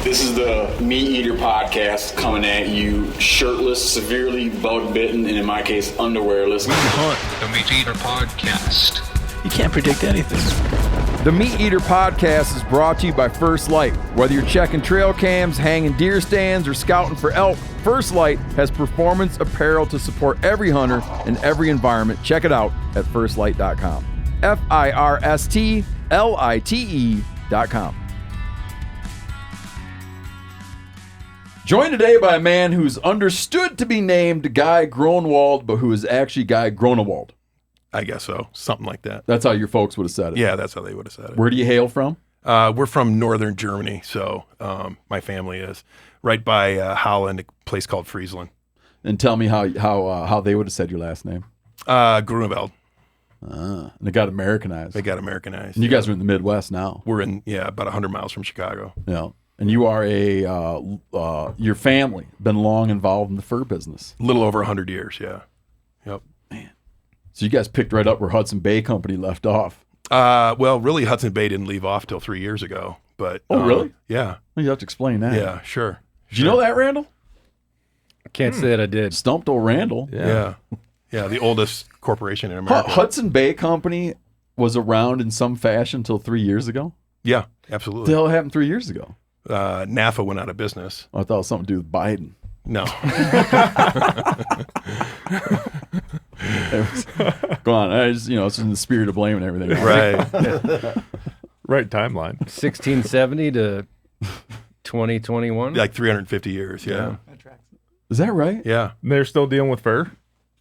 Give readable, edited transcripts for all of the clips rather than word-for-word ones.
This is the MeatEater podcast coming at you shirtless, severely bug-bitten, and in my case, underwearless. We hunt the MeatEater podcast. You can't predict anything. The MeatEater podcast is brought to you by First Light. Whether you're checking trail cams, hanging deer stands, or scouting for elk, First Light has performance apparel to support every hunter in every environment. Check it out at firstlight.com. FIRSTLITE.com. Joined today by a man who's understood to be named Guy Gronewald, but who is actually Guy Gronewald. I guess so. Something like that. That's how your folks would have said it. Yeah, that's how they would have said it. Where do you hail from? We're from northern Germany, so my family is right by Holland, a place called Friesland. And tell me how they would have said your last name. Grunewald. And it got Americanized. They got Americanized. And you guys are in the Midwest now. We're in, about 100 miles from Chicago. Yeah. And you are your family been long involved in the fur business. A little over 100 years, yeah. Yep. Man. So you guys picked right up where Hudson Bay Company left off. Well, really, Hudson Bay didn't leave off till 3 years ago. But really? Yeah. Well, you have to explain that. Yeah, sure. Did you know that, Randall? I can't say that I did. Stumped old Randall. Yeah. Yeah, the oldest corporation in America. Hudson Bay Company was around in some fashion until 3 years ago? Yeah, What absolutely. the hell happened 3 years ago? NAFTA went out of business. I thought it was something to do with Biden. No. Go on. It's in the spirit of blaming everything. Right. Right timeline. 1670 to 2021. Like 350 years, yeah. Is that right? Yeah. And they're still dealing with fur?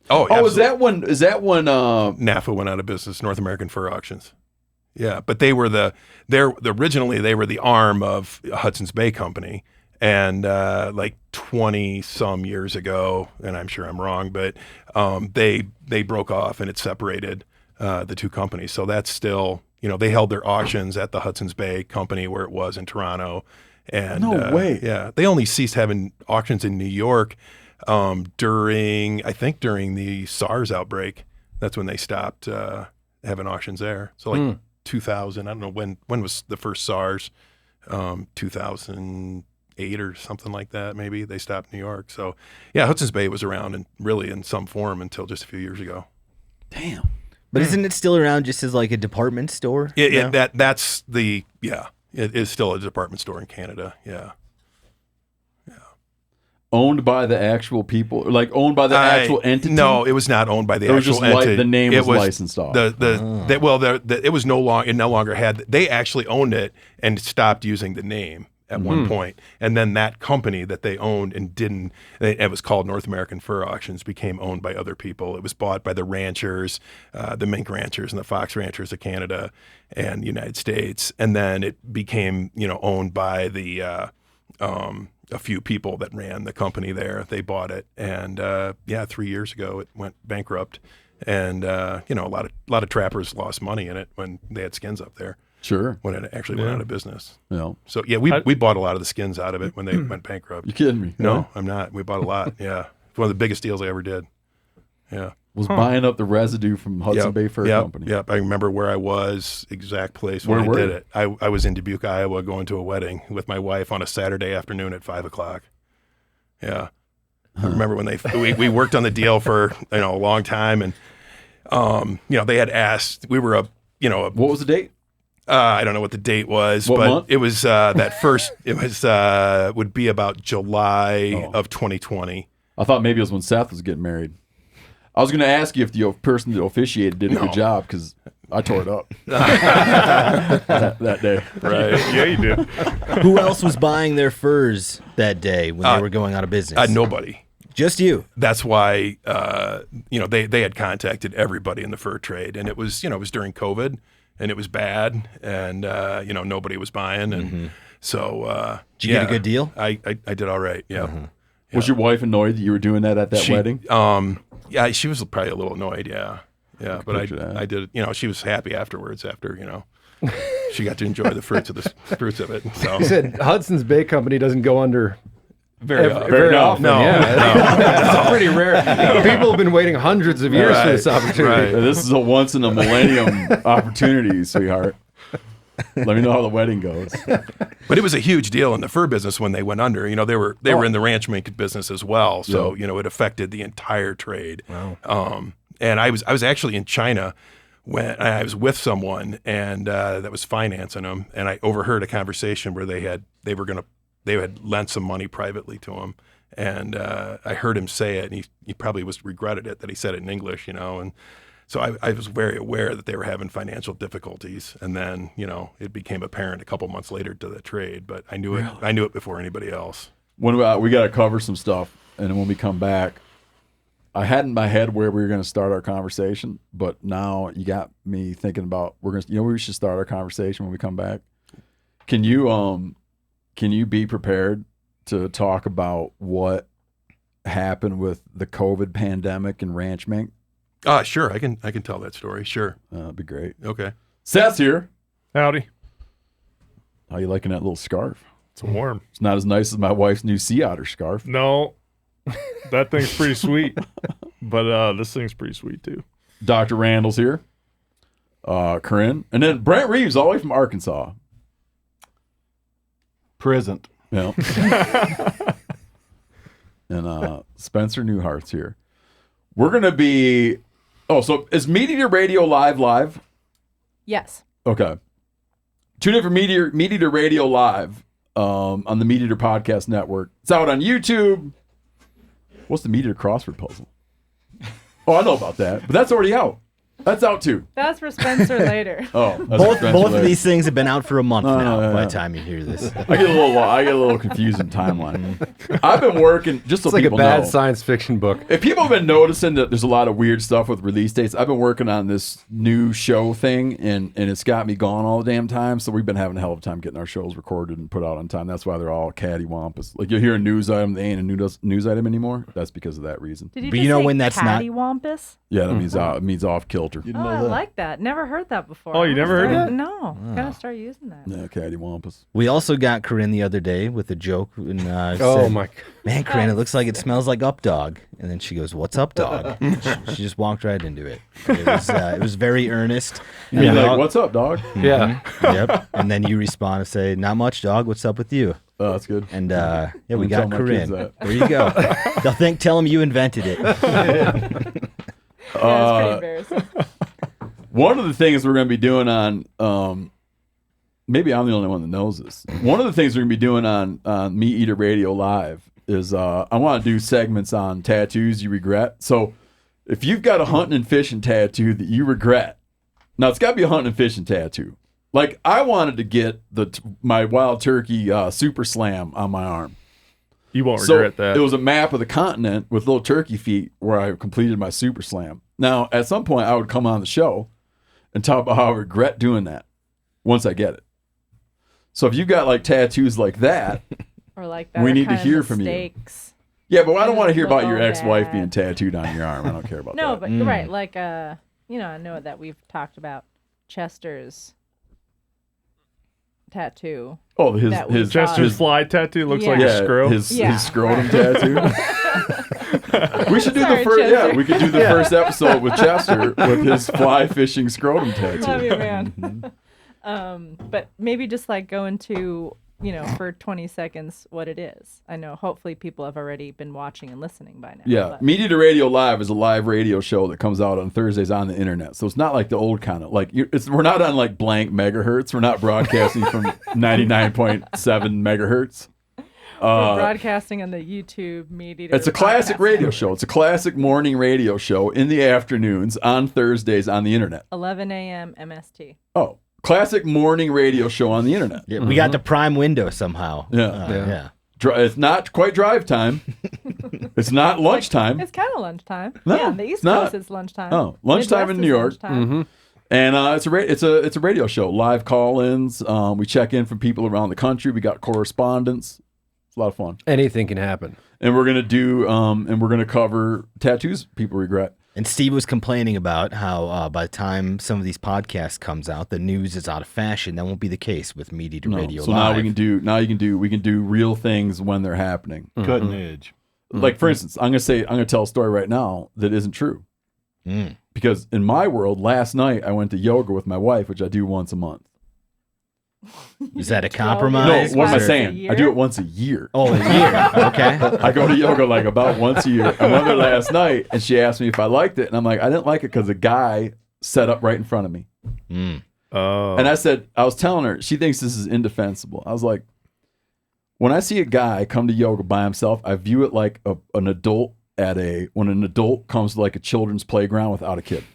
Oh, Oh, is that when NAFTA went out of business, North American Fur Auctions. Yeah, but they were originally they were the arm of Hudson's Bay Company, and like 20 some years ago, and I'm sure I'm wrong, but they broke off and it separated the two companies. So that's still, they held their auctions at the Hudson's Bay Company where it was in Toronto. And No way. Yeah, they only ceased having auctions in New York during the SARS outbreak. That's when they stopped having auctions there. So like 2000, I don't know when was the first SARS, 2008 or something like that. Maybe they stopped New York. So yeah, Hudson's Bay was around and really in some form until just a few years ago. Damn. But isn't it still around just as like a department store? It is still a department store in Canada. Yeah. Owned by the actual people, like owned by the actual entity? No, it was not owned by the It was actual just entity. the name was licensed off. It was no longer had. They actually owned it and stopped using the name at one point, and then that company that they owned and didn't. It was called North American Fur Auctions. Became owned by other people. It was bought by the ranchers, the Mink ranchers and the Fox ranchers of Canada and the United States, and then it became owned by the. A few people that ran the company there. They bought it, and 3 years ago it went bankrupt, and a lot of trappers lost money in it when they had skins up there. Sure. When it actually went out of business. Yeah. So yeah, we bought a lot of the skins out of it when they went bankrupt. You kidding me? No, Really? I'm not. We bought a lot. Yeah, it's one of the biggest deals I ever did. Yeah. Was buying up the residue from Hudson Bay Fur Company. Yep. I remember where I was, exact place Where when I were did you? it. I was in Dubuque, Iowa, going to a wedding with my wife on a Saturday afternoon at 5:00. Yeah. I remember when we worked on the deal for a long time, and they had asked, we were What was the date? I don't know what the date was, What but month? it was that first. It was would be about July of 2020. I thought maybe it was when Seth was getting married. I was going to ask you if the person that officiated did a good job, because I tore it up that day. Right? Yeah, you did. Who else was buying their furs that day when they were going out of business? Nobody. Just you. That's why they had contacted everybody in the fur trade, and it was it was during COVID, and it was bad, and nobody was buying, and so Did you get a good deal? I did all right. Yeah. Was your wife annoyed that you were doing that at that wedding? Yeah, she was probably a little annoyed. Yeah, but I did. She was happy afterwards. After she got to enjoy the fruits of it. So You said Hudson's Bay Company doesn't go under very often. No, It's pretty rare. People have been waiting hundreds of years for this opportunity. Right. This is a once in a millennium opportunity, sweetheart. Let me know how the wedding goes. But it was a huge deal in the fur business when they went under. You know, they were in the ranch mink business as well. So you know, it affected the entire trade. Wow. And I was actually in China when I was with someone and that was financing them, and I overheard a conversation where they had lent some money privately to him, and I heard him say it, and he probably regretted it that he said it in English, you know, and. So I was very aware that they were having financial difficulties, and then it became apparent a couple months later to the trade. But I knew it. I knew it before anybody else. When we got to cover some stuff, and then when we come back, I had in my head where we were going to start our conversation, but now you got me thinking about we should start our conversation when we come back. Can you be prepared to talk about what happened with the COVID pandemic and ranch mink? Sure. I can tell that story. Sure. That'd be great. Okay. Seth's here. Howdy. How you liking that little scarf? It's warm. It's not as nice as my wife's new sea otter scarf. No, that thing's pretty sweet. But this thing's pretty sweet too. Dr. Randall's here. Corinne. And then Brent Reeves, all the way from Arkansas. Present. Yeah. And Spencer Newhart's here. We're going to be... Oh, so is MeatEater Radio live? Yes. Okay. Tune in for MeatEater Radio live on the MeatEater Podcast Network. It's out on YouTube. What's the MeatEater Crossword Puzzle? Oh, I know about that, but that's already out. That's out too. That's for Spencer later. Oh, both of these things have been out for a month now. By the time you hear this, I get a little confused in timeline. I've been working just so It's like a people bad know. science fiction book. If people have been noticing that there's a lot of weird stuff with release dates, I've been working on this new show thing, and it's got me gone all the damn time. So we've been having a hell of a time getting our shows recorded and put out on time. That's why they're all cattywampus. Like you'll hear a news item, they ain't a news item anymore. That's because of that reason. Did you But just you know say when that's not- cattywampus? Yeah, that means off kilter. You Oh, know I that. like that. Never heard that before. Oh, you never heard it? it? No. Gotta start using that. Yeah, cattywampus. we also got Corinne the other day with a joke. And, Oh said, my! Man, Corinne, it looks like it smells like Up Dog. And then she goes, "What's Up Dog?" she just walked right into it. It was very earnest. You're like, what's up, dog? Yeah. Yep. And then you respond and say, "Not much, dog. What's up with you?" Oh, that's good. And we I'm got telling my kids Corinne. that. There you go. Tell them you invented it. Yeah, it's pretty embarrassing. One of the things we're going to be doing on, maybe I'm the only one that knows this. One of the things we're going to be doing on MeatEater Radio Live is I want to do segments on tattoos you regret. So if you've got a hunting and fishing tattoo that you regret, now it's got to be a hunting and fishing tattoo. Like I wanted to get my wild turkey super slam on my arm. You won't regret that. It was a map of the continent with little turkey feet where I completed my super slam. Now, at some point, I would come on the show and talk about how I regret doing that once I get it. So if you've got like tattoos like that, Or like that. We need to hear from you. Mistakes. yeah, but I don't I want to just hear about look your all ex-wife bad. being tattooed on your arm. I don't care about No, that. but you're right. Like, I know that we've talked about Chester's tattoo. Oh, that we his saw. Chester's fly tattoo looks like Yeah. a screw. his Yeah. scrotum tattoo. We should do Sorry, the first. Chester. Yeah, we could do the first episode with Chester with his fly fishing scrotum tattoo. Love you, man. But maybe just like go into, for 20 seconds what it is. I know hopefully people have already been watching and listening by now. Yeah, but- MeatEater Radio Live is a live radio show that comes out on Thursdays on the internet. So it's not like the old kind of we're not on like blank megahertz. We're not broadcasting from 99.7 megahertz. We're broadcasting on the YouTube MeatEater. It's a classic podcast radio network. show. It's a classic morning radio show in the afternoons on Thursdays on the internet. 11 a.m. MST. Oh, classic morning radio show on the internet. Yeah, we got the prime window somehow. Yeah. It's not quite drive time. It's not lunchtime. It's kind of lunchtime. No, yeah, on the East it's not. Coast it's lunchtime. Oh, lunchtime Midwest in is New York. lunchtime. And it's a radio show. Live call-ins. We check in from people around the country. We got correspondence. It's a lot of fun. Anything can happen. And we're gonna do and we're gonna cover tattoos people regret. And Steve was complaining about how by the time some of these podcasts comes out, the news is out of fashion. That won't be the case with MeatEater Radio so Live. we can do real things when they're happening. Cutting edge. Like for instance, I'm gonna tell a story right now that isn't true. Because in my world, last night I went to yoga with my wife, which I do once a month. Is that a 12 compromise? No, what am I Once a saying? year? I do it once a year. Oh, a year. Okay. I go to yoga like about once a year. I went there last night, and she asked me if I liked it, and I'm like, I didn't like it because a guy set up right in front of me. Oh. And I was telling her, she thinks this is indefensible. I was like, when I see a guy come to yoga by himself, I view it like an adult when an adult comes to like a children's playground without a kid.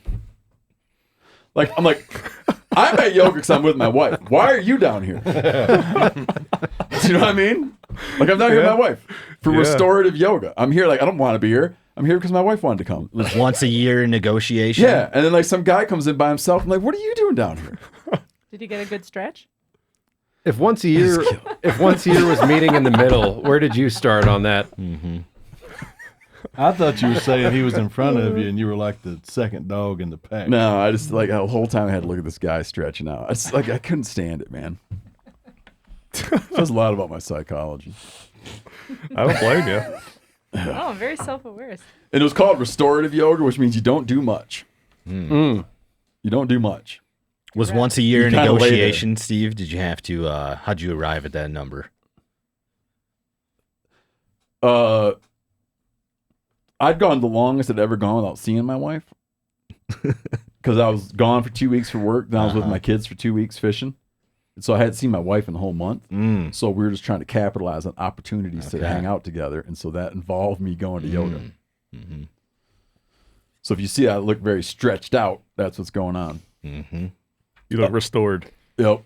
Like, I'm at yoga because I'm with my wife. Why are you down here? Do you know what I mean? Like, I'm down here with my wife for restorative yoga. I'm here like, I don't want to be here. I'm here because my wife wanted to come. It was once a year negotiation. Yeah, and then like some guy comes in by himself. I'm like, what are you doing down here? Did you get a good stretch? If once a year was meeting in the middle, where did you start on that? I thought you were saying he was in front of you and you were like the second dog in the pack. No, I just like the whole time I had to look at this guy stretching out. I just like I couldn't stand it, man. It says a lot about my psychology. I don't blame you. Oh, very self-aware. And it was called restorative yoga, which means you don't do much. You don't do much. Was once a year You kinda lay there. negotiation, Steve? Did you have to, how'd you arrive at that number? I'd gone the longest I'd ever gone without seeing my wife. Because I was gone for 2 weeks for work. Then I was with my kids for 2 weeks fishing. And so I hadn't seen my wife in a whole month. So we were just trying to capitalize on opportunities to hang out together. And so that involved me going to yoga. So if you see I look very stretched out, that's what's going on. You look restored. Yep.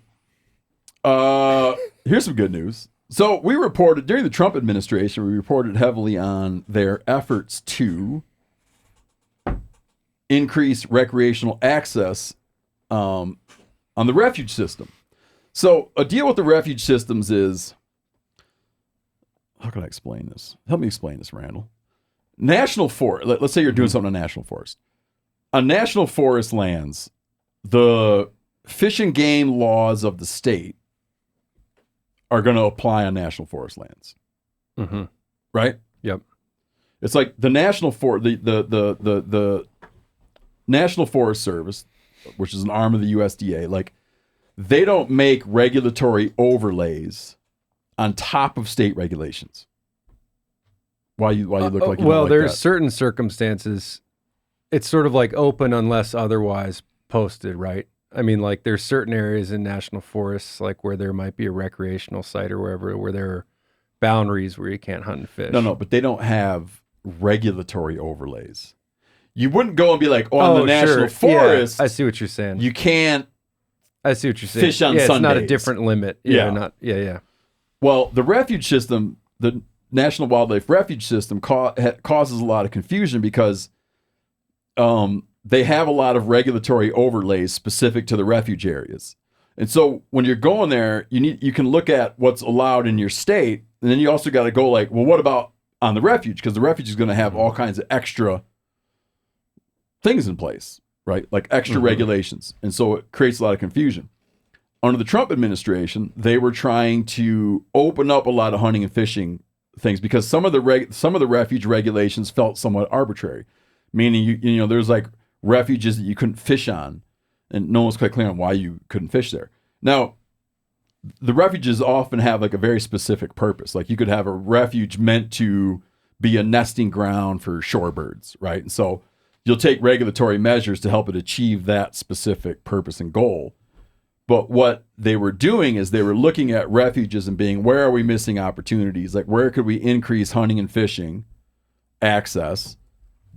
Here's some good news. So we reported during the Trump administration, we reported heavily on their efforts to increase recreational access on the refuge system. So a deal with the refuge systems is, how can I explain this? Help me explain this, Randall. National forest. Let's say you're doing something on national forest. On national forest lands, the fish and game laws of the state are going to apply on national forest lands, right? Yep. It's like the national the National Forest Service, which is an arm of the USDA. Like they don't make regulatory overlays on top of state regulations. Why you look like you well, don't like there's that? certain circumstances. It's sort of like open unless otherwise posted, right? I mean, like there's certain areas in national forests, like where there might be a recreational site or wherever, where there are boundaries where you can't hunt and fish. No, but they don't have regulatory overlays. You wouldn't go and be like, on the national forest, I see what you're saying. you can't. I see what you're saying. Fish on It's not a Sundays. different limit. Yeah. Well, the refuge system, the National Wildlife Refuge System, causes a lot of confusion because they have a lot of regulatory overlays specific to the refuge areas. And so when you're going there, you can look at what's allowed in your state, and then you also got to go like, well, what about on the refuge? Because the refuge is going to have all kinds of extra things in place, right? Like extra regulations. And so it creates a lot of confusion. Under the Trump administration, they were trying to open up a lot of hunting and fishing things because some of the refuge regulations felt somewhat arbitrary, meaning you know there's like refuges that you couldn't fish on, and no one's quite clear on why you couldn't fish there. Now, the refuges often have like a very specific purpose. Like you could have a refuge meant to be a nesting ground for shorebirds, right? And so you'll take regulatory measures to help it achieve that specific purpose and goal. But what they were doing is they were looking at refuges and being, where are we missing opportunities? Like where could we increase hunting and fishing access,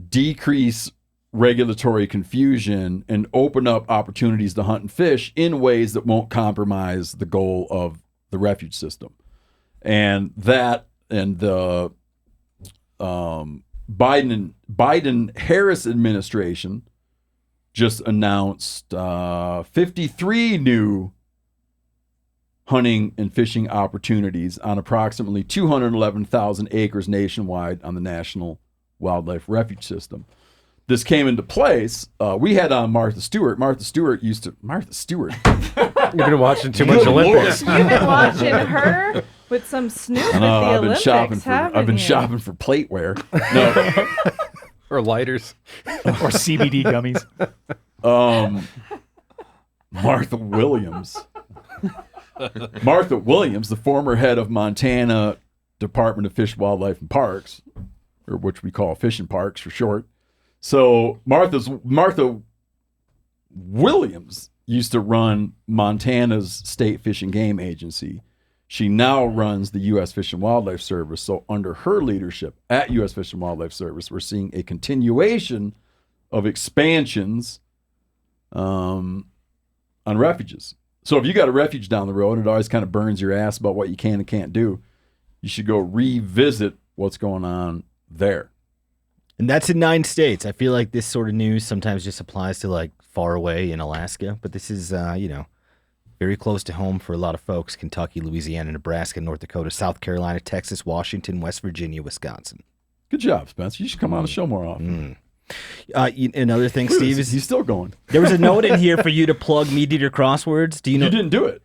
decrease regulatory confusion, and open up opportunities to hunt and fish in ways that won't compromise the goal of the refuge system. And that and the Biden-Harris administration just announced 53 new hunting and fishing opportunities on approximately 211,000 acres nationwide on the National Wildlife Refuge System. this came into place, we had on Martha Stewart. Martha Stewart. You've been watching too much Olympics. You've been watching her with some Snoop at the Olympics, haven't I've been you? shopping for plateware. No. Or lighters. Or CBD gummies. Martha Williams. Martha Williams, the former head of Montana Department of Fish, Wildlife, and Parks, or which we call Fish and Parks for short. So Martha Williams used to run Montana's State Fish and Game Agency. She now runs the U.S. Fish and Wildlife Service. So under her leadership at U.S. Fish and Wildlife Service, we're seeing a continuation of expansions on refuges. So if you got a refuge down the road and it always kind of burns your ass about what you can and can't do, you should go revisit what's going on there. And that's in 9 states. I feel like this sort of news sometimes just applies to like far away in Alaska, but this is, very close to home for a lot of folks. Kentucky, Louisiana, Nebraska, North Dakota, South Carolina, Texas, Washington, West Virginia, Wisconsin. Good job, Spencer. You should come on the show more often. Another thing, Steve, is he's still going. There was a note in here for you to plug MeatEater Crosswords. Do you know? You didn't do it.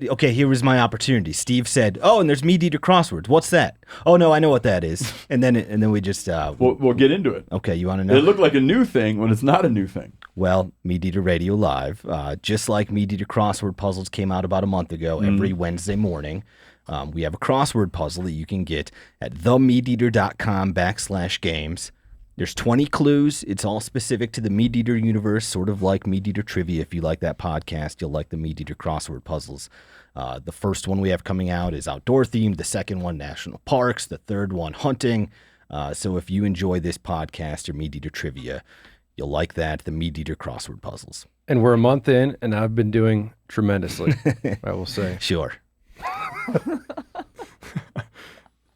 Okay, here was my opportunity. Steve said, "Oh, and there's MeatEater Crosswords. What's that?" "Oh no, I know what that is." And then we just we'll get into it. Okay, you want to know? It looked like a new thing when it's not a new thing. Well, MeatEater Radio Live, just like MeatEater Crossword Puzzles came out about a month ago, every Wednesday morning, we have a crossword puzzle that you can get at themeateater.com/games. There's 20 clues. It's all specific to the MeatEater universe, sort of like MeatEater Trivia. If you like that podcast, you'll like the MeatEater Crossword Puzzles. The first one we have coming out is outdoor themed. The second one, national parks. The third one, hunting. So if you enjoy this podcast or MeatEater Trivia, you'll like that, the MeatEater Crossword Puzzles. And we're a month in, and I've been doing tremendously, I will say. Sure.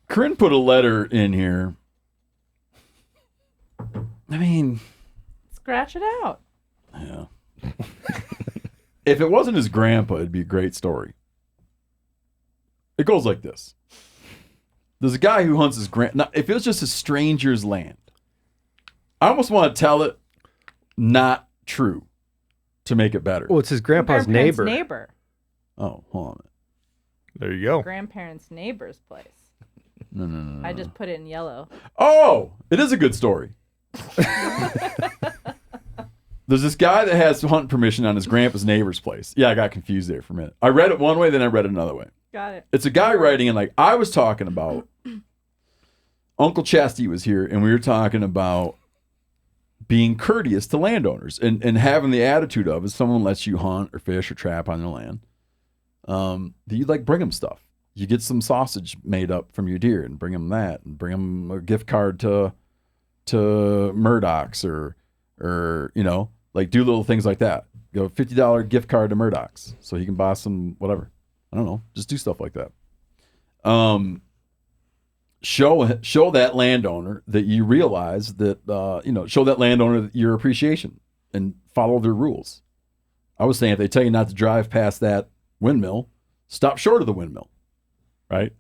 Corinne put a letter in here. I mean, Scratch it out. yeah. If it wasn't his grandpa, it'd be a great story. It goes like this. There's a guy who hunts his now, if it was just a stranger's land, I almost want to tell it not true to make it better. Well, it's his grandpa's neighbor. Neighbor. Oh, hold on. There you go. Grandparents' neighbor's place. No. I just put it in yellow. Oh, it is a good story. There's this guy that has hunting permission on his grandpa's neighbor's place. Yeah, I got confused there for a minute. I read it one way, then I read it another way. Got it. It's a guy writing in, like, I was talking about, Uncle Chesty was here, and we were talking about being courteous to landowners and having the attitude of, if someone lets you hunt or fish or trap on their land, that you like bring them stuff. You get some sausage made up from your deer and bring them that, and bring them a gift card to Murdoch's or like do little things like that. Go $50 gift card to Murdoch's so he can buy some whatever. I don't know. Just do stuff like that. Show that landowner that you realize that show that landowner your appreciation and follow their rules. I was saying if they tell you not to drive past that windmill, stop short of the windmill, right?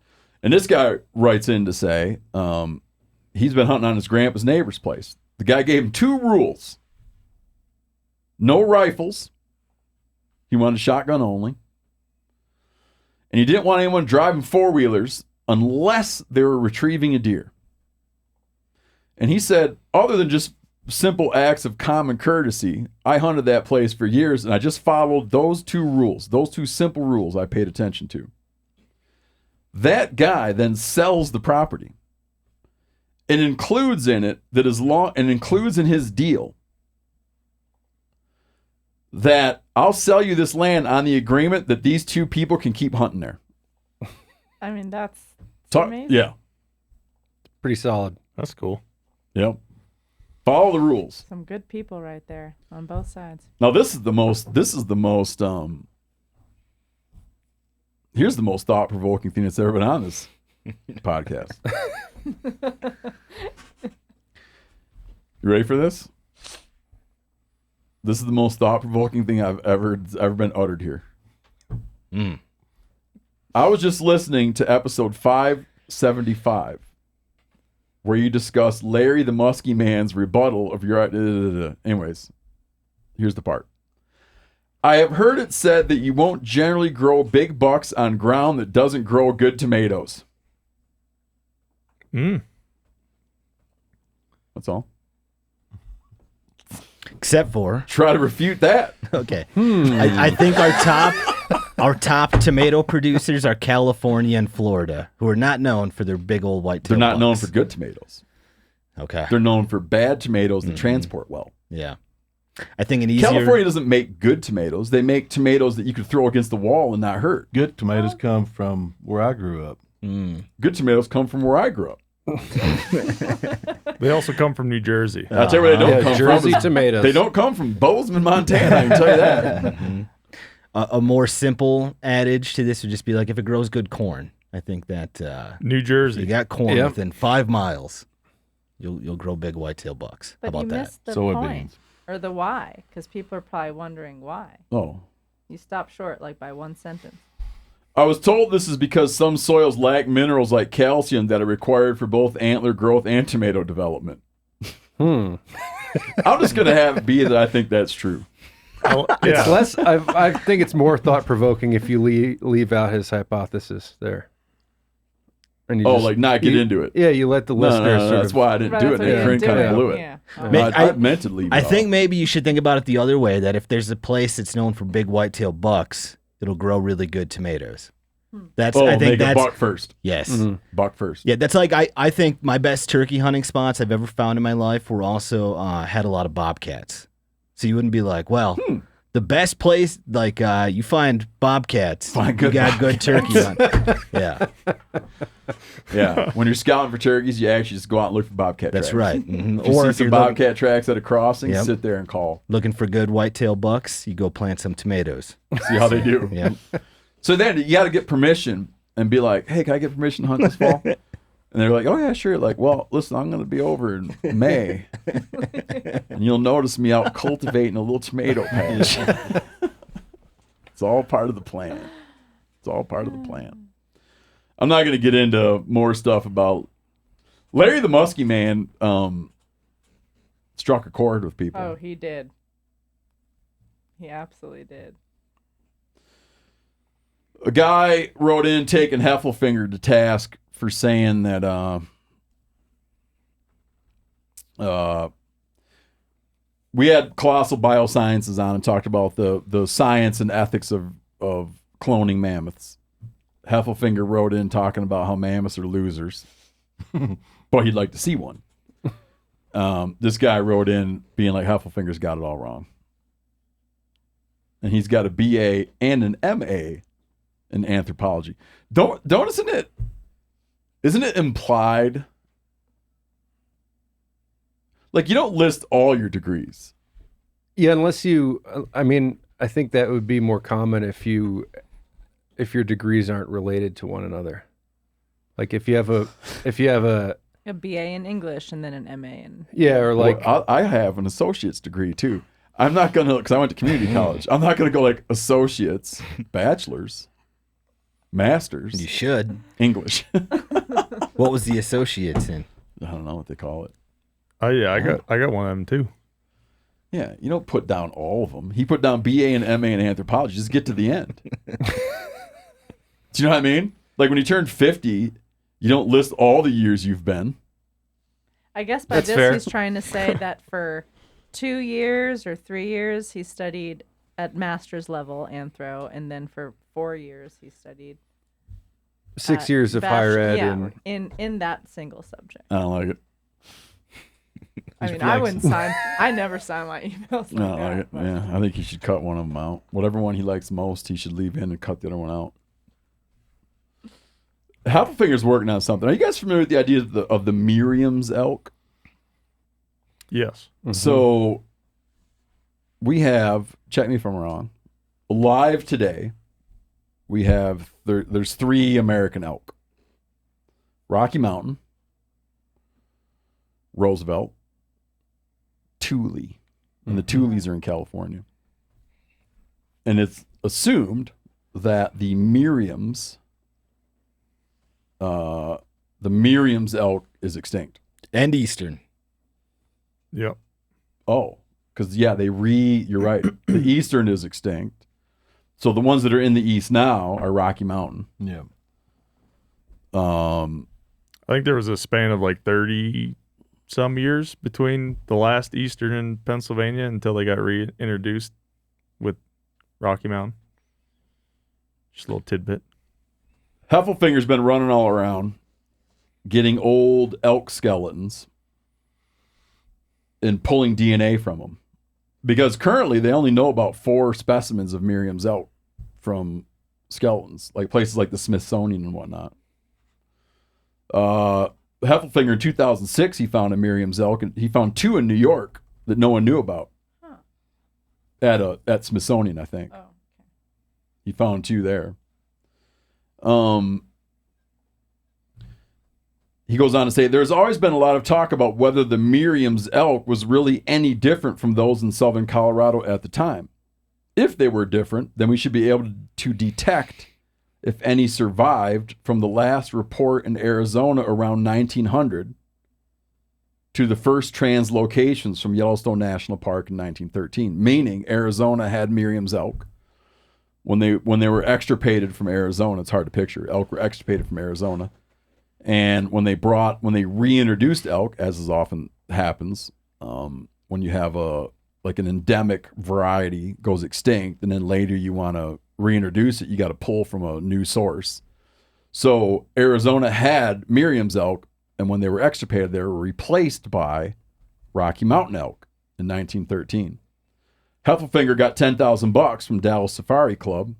And this guy writes in to say he's been hunting on his grandpa's neighbor's place. The guy gave him 2 rules. No rifles. He wanted a shotgun only. And he didn't want anyone driving 4-wheelers unless they were retrieving a deer. And he said, other than just simple acts of common courtesy, I hunted that place for years and I just followed those 2 rules. Those 2 simple rules I paid attention to. That guy then sells the property. It includes in it that includes in his deal that I'll sell you this land on the agreement that these 2 people can keep hunting there. I mean, that's amazing. Yeah. Pretty solid. That's cool. Yep. Follow the rules. Some good people right there on both sides. Now here's the most thought-provoking thing that's ever been on this podcast. You ready for this? This is the most thought-provoking thing I've ever been uttered here. I was just listening to episode 575 where you discuss Larry the Muskie Man's rebuttal of your... Anyways, here's the part. I have heard it said that you won't generally grow big bucks on ground that doesn't grow good tomatoes. That's all. Except for try to refute that. Okay. I think our top tomato producers are California and Florida, who are not known for their big old white. They're not known for good tomatoes. Okay. They're known for bad tomatoes that transport well. Yeah. I think an easier... California doesn't make good tomatoes. They make tomatoes that you could throw against the wall and not hurt. Good tomatoes come from where I grew up. Good tomatoes come from where I grew up. They also come from New Jersey. I'll tell you where they don't come Jersey from. tomatoes. They don't come from Bozeman, Montana. I can tell you that. A more simple adage to this would just be like, if it grows good corn, I think that New Jersey. You got corn within 5 miles, you'll grow big whitetail bucks. But How about you that? missed the point, or the why, because people are probably wondering why. Oh. You stopped short like by one sentence. I was told this is because some soils lack minerals like calcium that are required for both antler growth and tomato development. I'm just going to have it be that I think that's true. It's less. I think it's more thought provoking if you leave out his hypothesis there. And you like not get into it. Yeah, you let the listener. That's why I didn't do it. And Corinne kind of blew it. Yeah. I meant to leave. I think maybe you should think about it the other way. That if there's a place that's known for big whitetail bucks, it'll grow really good tomatoes. That's I think make that's a buck first. Yes, buck first. Yeah, that's like I think my best turkey hunting spots I've ever found in my life were also had a lot of bobcats. So you wouldn't be like, well, the best place like you find bobcats, you got good turkey hunt. Yeah, yeah. When you're scouting for turkeys, you actually just go out and look for bobcat tracks. That's right. If you see some bobcat tracks at a crossing, sit there and call. Looking for good whitetail bucks, you go plant some tomatoes. See how they do. Yeah. So then you got to get permission and be like, hey, can I get permission to hunt this fall? And they're like, oh, yeah, sure. Like, well, listen, I'm going to be over in May. And you'll notice me out cultivating a little tomato patch. It's all part of the plan. It's all part of the plan. I'm not going to get into more stuff about Larry the Muskie Man struck a chord with people. Oh, he did. He absolutely did. A guy wrote in taking Heffelfinger to task for saying that we had Colossal Biosciences on and talked about the science and ethics of cloning mammoths. Heffelfinger wrote in talking about how mammoths are losers, but he'd like to see one. This guy wrote in being like, Heffelfinger's got it all wrong. And he's got a BA and an MA in anthropology. Isn't it implied? Like, you don't list all your degrees. Yeah, unless you, I mean, I think that would be more common if your degrees aren't related to one another. Like if you have a BA in English and then an MA in... Yeah, or like... Well, I have an associate's degree too. I'm not going to, because I went to community college. I'm not going to go like associates, bachelor's, master's. You should. English. What was the associates in? I don't know what they call it. Oh yeah, I got one of them too. Yeah, you don't put down all of them. He put down BA and MA in anthropology. Just get to the end. Do you know what I mean? Like when you turn 50, you don't list all the years you've been. I guess by this he's trying to say that for 2 years or 3 years he studied at master's level anthro, and then for 4 years he studied 6 years of higher ed. Yeah, in that single subject. I don't like it. I mean, I wouldn't sign. I never sign my emails. No, like yeah, I think he should cut one of them out. Whatever one he likes most, he should leave in and cut the other one out. Heffelfinger's working on something. Are you guys familiar with the idea of the Merriam's elk? Yes. Mm-hmm. So we have, check me if I'm wrong, live today, we have, there's 3 American elk. Rocky Mountain, Roosevelt, Thule. And the Thules are in California. And it's assumed that the Merriam's elk is extinct. And Eastern. Yep. Oh, because you're right. The Eastern is extinct. So the ones that are in the East now are Rocky Mountain. Yeah. I think there was a span of like 30 some years between the last Eastern in Pennsylvania until they got reintroduced with Rocky Mountain. Just a little tidbit. Heffelfinger's been running all around getting old elk skeletons and pulling DNA from them. Because currently they only know about 4 specimens of Merriam's elk from skeletons, like places like the Smithsonian and whatnot. Heffelfinger in 2006, he found a Merriam's elk, and he found 2 in New York that no one knew about. At Smithsonian, I think. Oh, okay. He found 2 there. He goes on to say, there's always been a lot of talk about whether the Merriam's elk was really any different from those in southern Colorado at the time. If they were different, then we should be able to detect if any survived from the last report in Arizona around 1900 to the first translocations from Yellowstone National Park in 1913, meaning Arizona had Merriam's elk. When they were extirpated from Arizona, it's hard to picture, elk were extirpated from Arizona. And when they reintroduced elk, as is often happens, when you have an endemic variety goes extinct, and then later you want to reintroduce it, you got to pull from a new source. So Arizona had Merriam's elk, and when they were extirpated, they were replaced by Rocky Mountain elk in 1913. Heffelfinger got $10,000 from Dallas Safari Club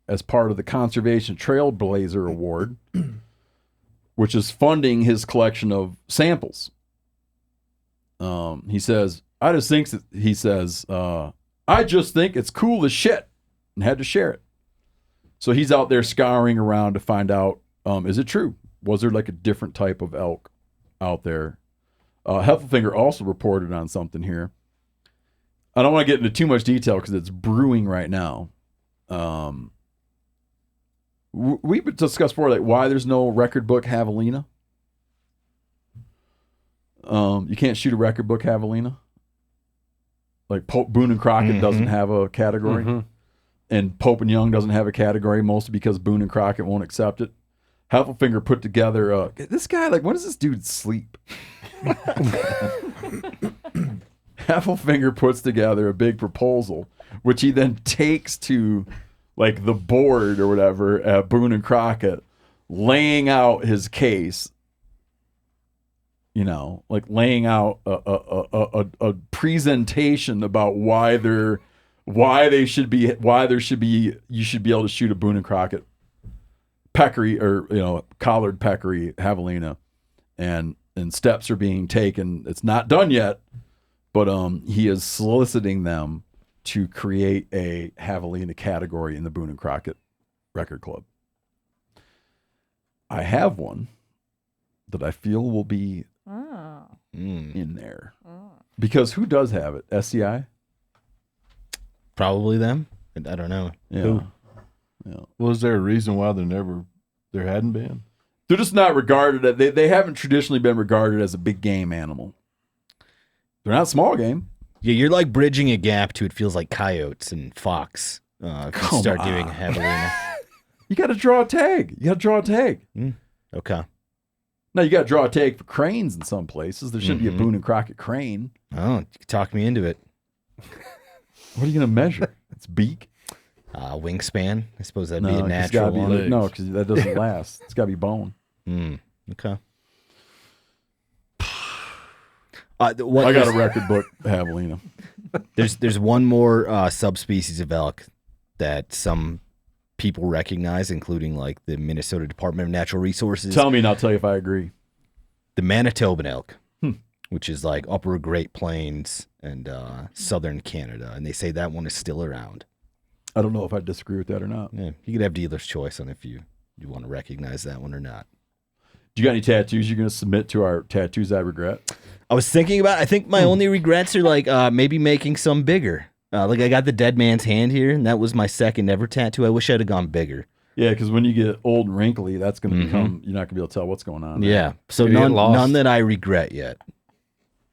as part of the Conservation Trailblazer Award, which is funding his collection of samples. He says, I just think it's cool as shit, and had to share it. So he's out there scouring around to find out, is it true? Was there like a different type of elk out there? Heffelfinger also reported on something here. I don't want to get into too much detail because it's brewing right now. We discussed before, like, why there's no record book javelina. You can't shoot a record book javelina. Like Boone and Crockett doesn't have a category, and Pope and Young doesn't have a category, mostly because Boone and Crockett won't accept it. Heffelfinger put together this guy, like, when does this dude sleep? Heffelfinger puts together a big proposal, which he then takes to like the board or whatever at Boone and Crockett, laying out his case, like laying out a presentation about you should be able to shoot a Boone and Crockett peccary or collared peccary javelina, and steps are being taken. It's not done yet, but he is soliciting them to create a javelina category in the Boone and Crockett Record Club. I have one that I feel will be in there. Because who does have it? SCI? Probably them. I don't know. Yeah. Who? Yeah. Was there a reason why there hadn't been? They're just not regarded. They haven't traditionally been regarded as a big game animal. They're not small game. Yeah, you're like bridging a gap to, it feels like coyotes and fox. If you start doing javelina. You got to draw a tag. Okay. Now you got to draw a tag for cranes in some places. There should be a Boone and Crockett crane. Oh, you talk me into it. What are you going to measure? Its beak? Wingspan. I suppose that'd be a natural one. No, because that doesn't last. It's got to be bone. Okay. I got a record book javelina. There's one more subspecies of elk that some people recognize, including like the Minnesota Department of Natural Resources. Tell me and I'll tell you if I agree. The Manitoban elk, which is like upper Great Plains and southern Canada, and they say that one is still around. I don't know if I disagree with that or not. Yeah, you could have dealer's choice on if you want to recognize that one or not. Do you got any tattoos you're going to submit to our Tattoos I Regret? I was thinking about, I think my only regrets are like maybe making some bigger. Like I got the dead man's hand here, and that was my second ever tattoo. I wish I'd have gone bigger. Yeah, because when you get old and wrinkly, that's going to become, you're not going to be able to tell what's going on. Yeah. So Gonna get lost. none that I regret yet.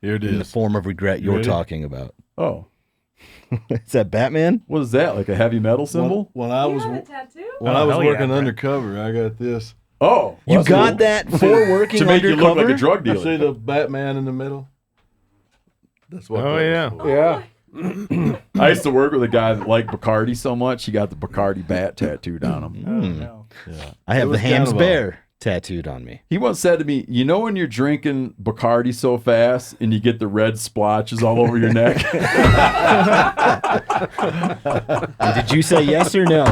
Here it In the is. form of regret you're Ready? talking about. Oh, Is that Batman? what is that? Like a heavy metal symbol? When I was tattoo? when I was hell yeah, working Brett. undercover, I got this. Oh, You that's got cool. that for working to make you look undercover? like a drug You dealer. see the Batman in the middle? That's what. Oh, that yeah. was for. Yeah. I used to work with a guy that liked Bacardi so much, he got the Bacardi bat tattooed on him. Yeah. I have It the was kind Hams of a- Bear tattooed on me. He once said to me, you know when you're drinking Bacardi so fast and you get the red splotches all over your neck? And did you say yes or no?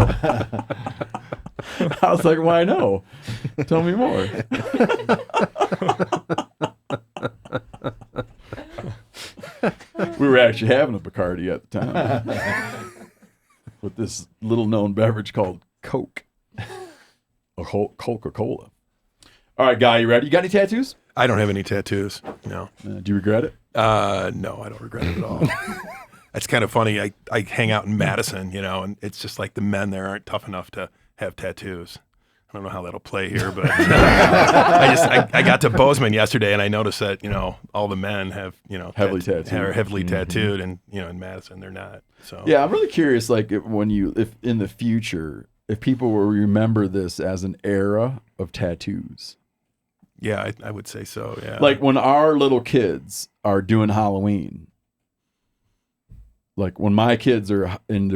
I was like, why no? Tell me more. We were actually having a Bacardi at the time with this little known beverage called Coke or Coca-Cola. All right, Guy, you ready? You got any tattoos? I don't have any tattoos. No. Do you regret it? No, I don't regret it at all. It's kind of funny. I hang out in Madison, and it's just like the men there aren't tough enough to have tattoos. I don't know how that'll play here, but I got to Bozeman yesterday and I noticed that, all the men have, Heavily tattooed. are heavily tattooed, and, in Madison they're not. So Yeah, I'm really curious, like if in the future, if people will remember this as an era of tattoos. yeah, I would say so. Yeah. Like when our little kids are doing Halloween, like when my kids are in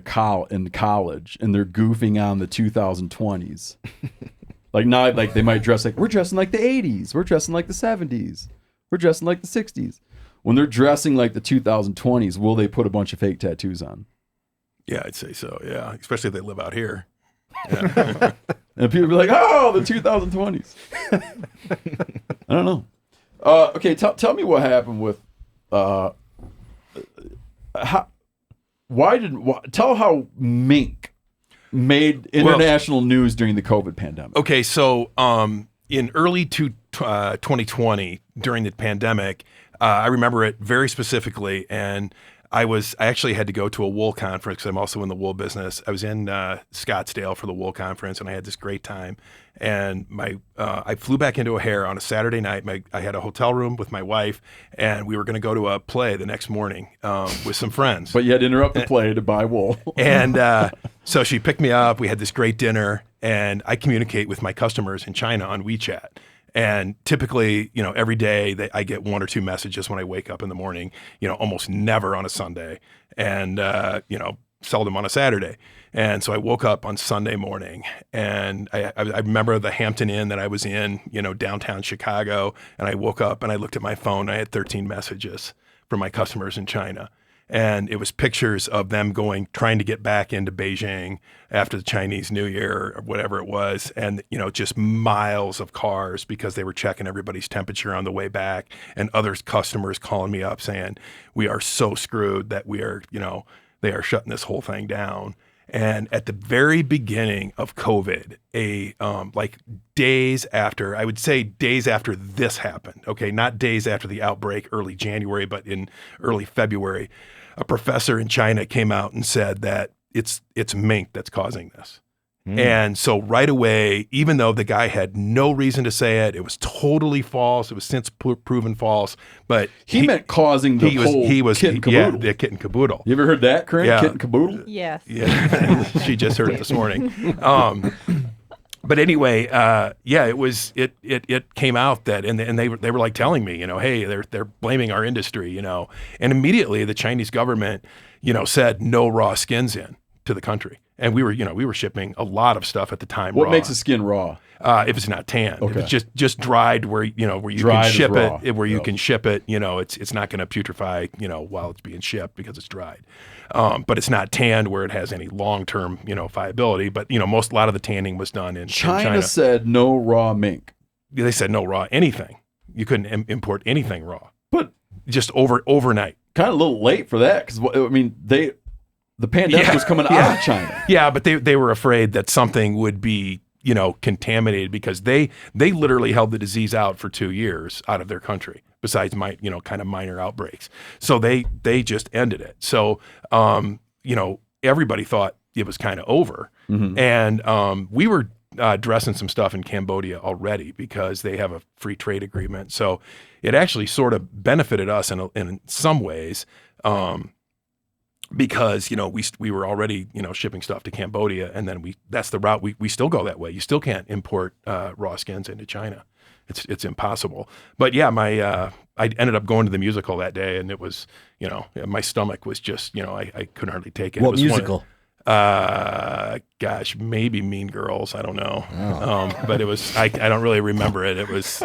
college and they're goofing on the 2020s, like now, like they might dress like we're dressing like the 80s, we're dressing like the 70s, we're dressing like the 60s. When they're dressing like the 2020s, will they put a bunch of fake tattoos on? yeah, I'd say so. Yeah, especially if they live out here. And people be like, "Oh, the 2020s." I don't know. Okay, tell me what happened with tell how Mink made international news during the COVID pandemic. Okay, so in early 2020, during the pandemic, I remember it very specifically, and I actually had to go to a wool conference because I'm also in the wool business. I was in Scottsdale for the wool conference, and I had this great time. And I flew back into O'Hare on a Saturday night. I had a hotel room with my wife, and we were going to go to a play the next morning with some friends. But you had to interrupt the play to buy wool. And so she picked me up. We had this great dinner, and I communicate with my customers in China on WeChat. And typically, every day I get one or two messages when I wake up in the morning, almost never on a Sunday and, seldom on a Saturday. And so I woke up on Sunday morning, and I remember the Hampton Inn that I was in, downtown Chicago. And I woke up and I looked at my phone. And I had 13 messages from my customers in China. And it was pictures of them trying to get back into Beijing after the Chinese New Year or whatever it was. And, just miles of cars because they were checking everybody's temperature on the way back, and other customers calling me up saying, we are so screwed that we are, they are shutting this whole thing down. And at the very beginning of COVID, days after this happened, okay, not days after the outbreak, early January, but in early February, a professor in China came out and said that it's mink that's causing this. And so right away, even though the guy had no reason to say it, it was totally false. It was since proven false. But he meant causing the whole kit and caboodle. Yeah, the kit and caboodle. You ever heard that, Corinne? Yeah. Kit and caboodle? Yes. Yeah, she just heard it this morning. But anyway, it came out that, and they were like telling me, hey, they're blaming our industry, and immediately the Chinese government, said no raw skins in to the country. And we were shipping a lot of stuff at the time. What raw. makes a skin raw? If it's not tanned, Okay. if it's just dried where you Dried can is ship raw. it, where you can ship it, it's not going to putrefy, while it's being shipped because it's dried. But it's not tanned where it has any long-term, viability. But a lot of the tanning was done in China. Said no raw mink. They said no raw anything. You couldn't import anything raw. But just overnight. Kind of a little late for that because the pandemic was coming out of China. Yeah, but they were afraid that something would be, contaminated because they literally held the disease out for 2 years out of their country, besides kind of minor outbreaks. So they just ended it. So, everybody thought kind of over. And we were dressing some stuff in Cambodia already because they have a free trade agreement. So it actually sort of benefited us in some ways. Because we were already shipping stuff to Cambodia, and then that's the route we still go that way. You still can't import raw skins into China; it's impossible. But yeah, I ended up going to the musical that day, and it was my stomach was just I couldn't hardly take it. What It was musical? Gosh, maybe Mean Girls. I don't know. But it was, I don't really remember it. It was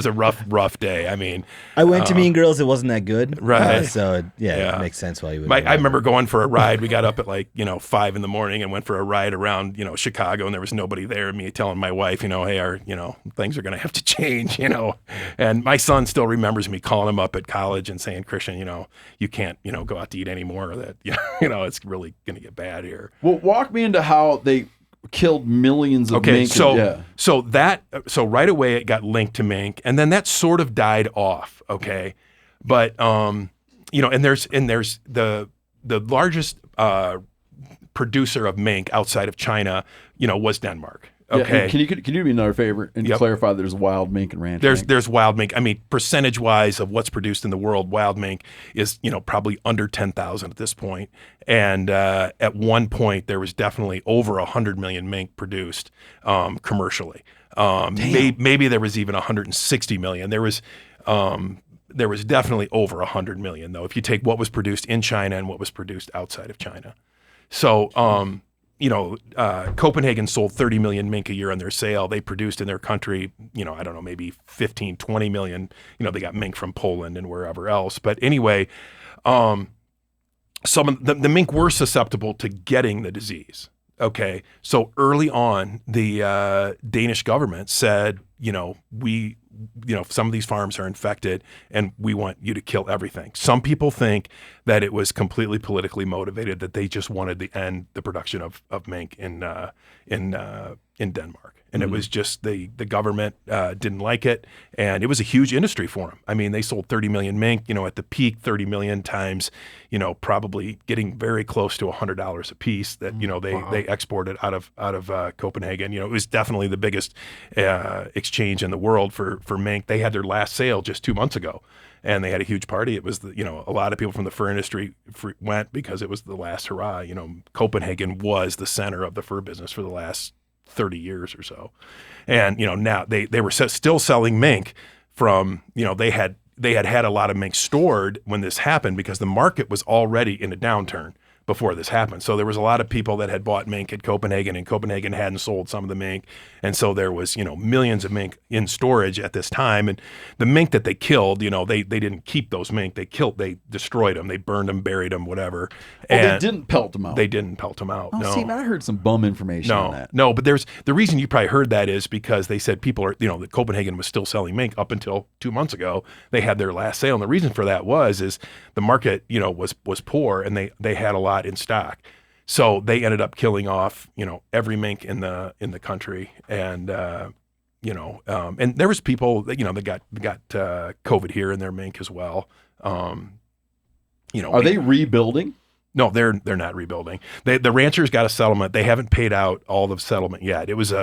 a rough day. I mean, I went to Mean Girls. It wasn't that good. Right. So it makes sense why you would. I remember going for a ride. We got up at 5 a.m. and went for a ride around, Chicago, and there was nobody there. Me telling my wife, hey, our, things are going to have to change, and my son still remembers me calling him up at college and saying, Christian, you can't, go out to eat anymore, or that, it's really going to get bad here. Well, walk me into how they killed millions of mink. So right away it got linked to mink, and then that sort of died off. Okay, but and there's the largest producer of mink outside of China, was Denmark. Okay. Yeah, can you do me another favor and clarify there's wild mink and ranch mink? There's wild mink. I mean, percentage wise of what's produced in the world, wild mink is, probably under 10,000 at this point. And at one point there was definitely over 100 million mink produced commercially. Maybe there was even 160 million. There was definitely over 100 million though, if you take what was produced in China and what was produced outside of China. So, Copenhagen sold 30 million mink a year on their sale. They produced in their country, I don't know, maybe 15, 20 million. They got mink from Poland and wherever else. But anyway, some of the mink were susceptible to getting the disease. Okay. So early on, the Danish government said, some of these farms are infected and we want you to kill everything. Some people think that it was completely politically motivated, that they just wanted to end the production of mink in Denmark. And it was just the government didn't like it. And it was a huge industry for them. I mean, they sold 30 million mink, at the peak, 30 million times, probably getting very close to $100 a piece that, they exported out of Copenhagen. It was definitely the biggest exchange in the world for mink. They had their last sale just 2 months ago. And they had a huge party. It was, a lot of people from the fur industry went because it was the last hurrah. Copenhagen was the center of the fur business for the last 30 years or so. And, now they were still selling mink from, they had a lot of mink stored when this happened because the market was already in a downturn before this happened. So there was a lot of people that had bought mink at Copenhagen, and Copenhagen hadn't sold some of the mink. And so there was, millions of mink in storage at this time. And the mink that they killed, they didn't keep those mink. They destroyed them. They burned them, buried them, whatever. And they didn't pelt them out. They didn't pelt them out. Oh, no. See, I heard some bum information on that. No, but there's the reason you probably heard that is because they said people are, that Copenhagen was still selling mink up until 2 months ago. They had their last sale. And the reason for that is the market, was poor, and they had a lot in stock. So they ended up killing off, every mink in the country. And, and there was people that, that got COVID here in their mink as well. Are they rebuilding? No, they're not rebuilding. The ranchers got a settlement. They haven't paid out all the settlement yet. It was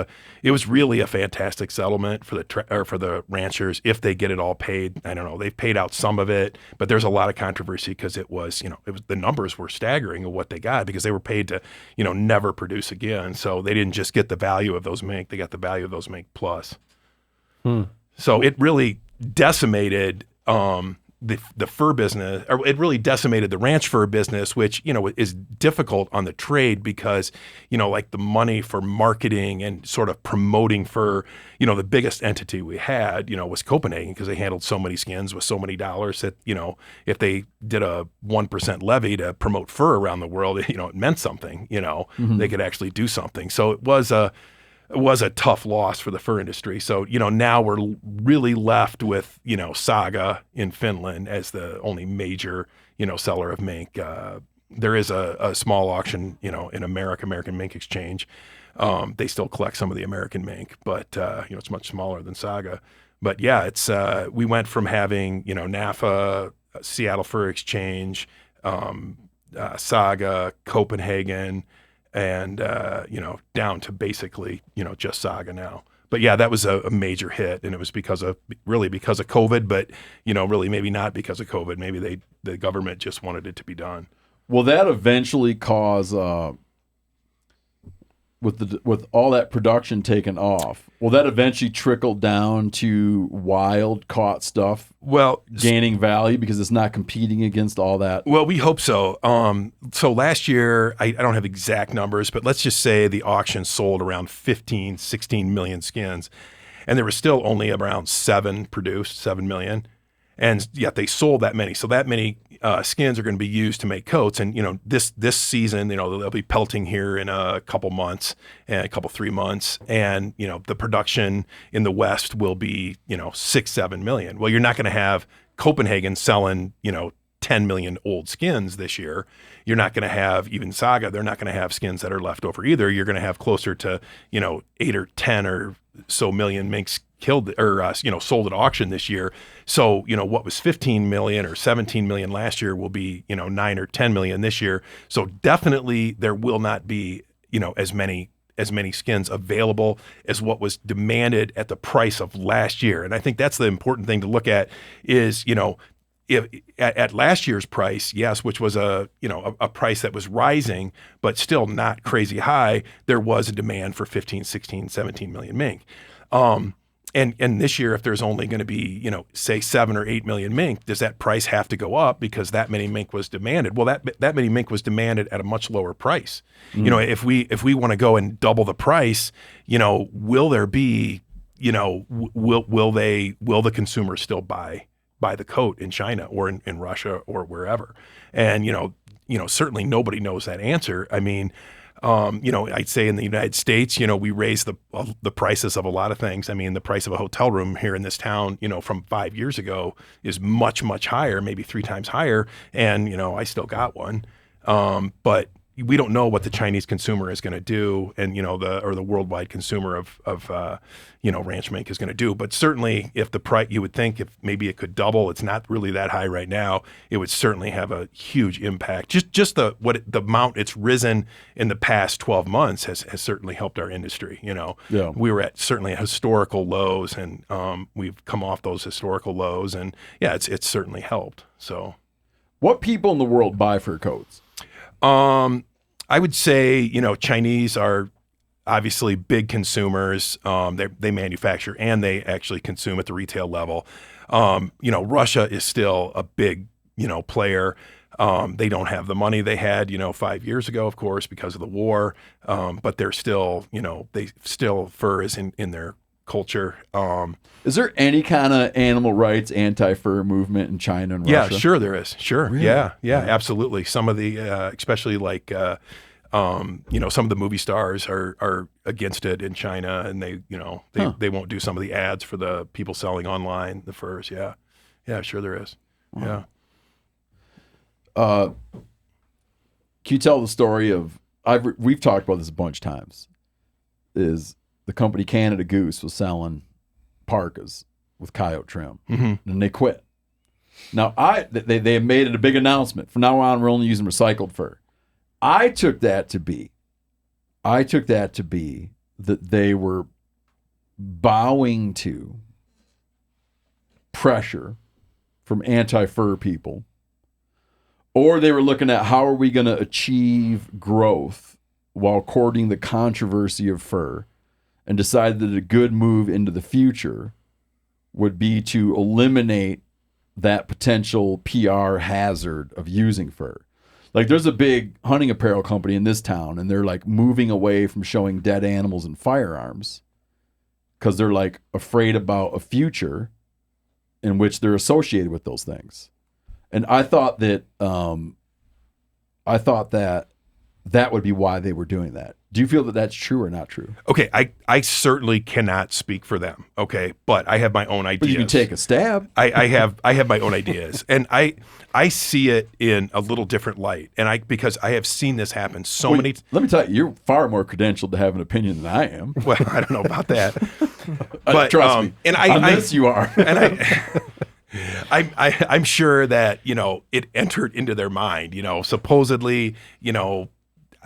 really a fantastic settlement for the ranchers if they get it all paid. I don't know. They've paid out some of it, but there's a lot of controversy because it was the numbers were staggering of what they got because they were paid to never produce again. So they didn't just get the value of those mink; they got the value of those mink plus. So it really decimated. The fur business, or it really decimated the ranch fur business, which, is difficult on the trade because, like the money for marketing and sort of promoting fur, the biggest entity we had, was Copenhagen because they handled so many skins with so many dollars that, if they did a 1% levy to promote fur around the world, it meant something, they could actually do something. So it was a tough loss for the fur industry. So, now we're really left with, Saga in Finland as the only major, seller of mink. There is a small auction, in American Mink Exchange. They still collect some of the American mink, but, it's much smaller than Saga. But yeah, it's, we went from having, NAFA, Seattle Fur Exchange, Saga, Copenhagen, and down to basically just Saga now. But yeah, that was a major hit, and it was because of COVID, but really maybe not because of COVID. Maybe the government just wanted it to be done. Will that eventually cause, with all that production taken off, will that eventually trickle down to wild caught stuff? Well, gaining value because it's not competing against all that. Well, we hope so. So last year, I don't have exact numbers, but let's just say the auction sold around 15, 16 million skins, and there was still only around 7 million. And yet they sold that many. So that many skins are going to be used to make coats. And, this season, they'll be pelting here in a couple months and 3 months. And, the production in the West will be, 6-7 million. Well, you're not going to have Copenhagen selling, 10 million old skins this year. You're not going to have even Saga. They're not going to have skins that are left over either. You're going to have closer to, 8 or 10 or so million minks killed or sold at auction this year. So what was 15 million or 17 million last year will be 9 or 10 million this year. So definitely there will not be as many skins available as what was demanded at the price of last year. And I think that's the important thing to look at is if at last year's price, yes, which was a price that was rising but still not crazy high, there was a demand for 15, 16, 17 million mink. And this year, if there's only going to be, say 7 or 8 million mink, does that price have to go up because that many mink was demanded? Well, that many mink was demanded at a much lower price. If we want to go and double the price, will there be, will the consumer still buy the coat in China or in Russia or wherever? And certainly nobody knows that answer. I mean, I'd say in the United States, we raise the prices of a lot of things. I mean, the price of a hotel room here in this town, from 5 years ago is much, much higher, maybe 3 times higher. And, I still got one. But we don't know what the Chinese consumer is going to do, and the worldwide consumer of ranch mink is going to do. But certainly, if the price, you would think if maybe it could double, it's not really that high right now. It would certainly have a huge impact. Just the amount it's risen in the past 12 months has certainly helped our industry. Yeah. We were at certainly historical lows, and we've come off those historical lows, and yeah, it's certainly helped. So, what people in the world buy fur coats? I would say, Chinese are obviously big consumers. They manufacture and they actually consume at the retail level. Russia is still a big, player. They don't have the money they had, 5 years ago, of course, because of the war. But they're still, fur is in their culture. Is there any kind of animal rights, anti-fur movement in China and Russia? Yeah, sure there is. Sure. Really? Yeah, absolutely. Some of the, especially like, some of the movie stars are against it in China, and they won't do some of the ads for the people selling online the furs. Yeah. Yeah, sure there is. Wow. Yeah. Can you tell the story of, we've talked about this a bunch of times, is the company Canada Goose was selling parkas with coyote trim, and they quit. Now they made it a big announcement. From now on, we're only using recycled fur. I took that to be that they were bowing to pressure from anti-fur people, or they were looking at how are we going to achieve growth while courting the controversy of fur, and decided that a good move into the future would be to eliminate that potential PR hazard of using fur. Like, there's a big hunting apparel company in this town, and they're like moving away from showing dead animals and firearms because they're like afraid about a future in which they're associated with those things. And I thought that that would be why they were doing that. Do you feel that that's true or not true? Okay, I certainly cannot speak for them. Okay, but I have my own ideas. But you can take a stab. I have my own ideas, and I see it in a little different light, and because I have seen this happen so many. Let me tell you, you're far more credentialed to have an opinion than I am. Well, I don't know about that, but trust me. And on this you are. And I'm sure that it entered into their mind. Supposedly,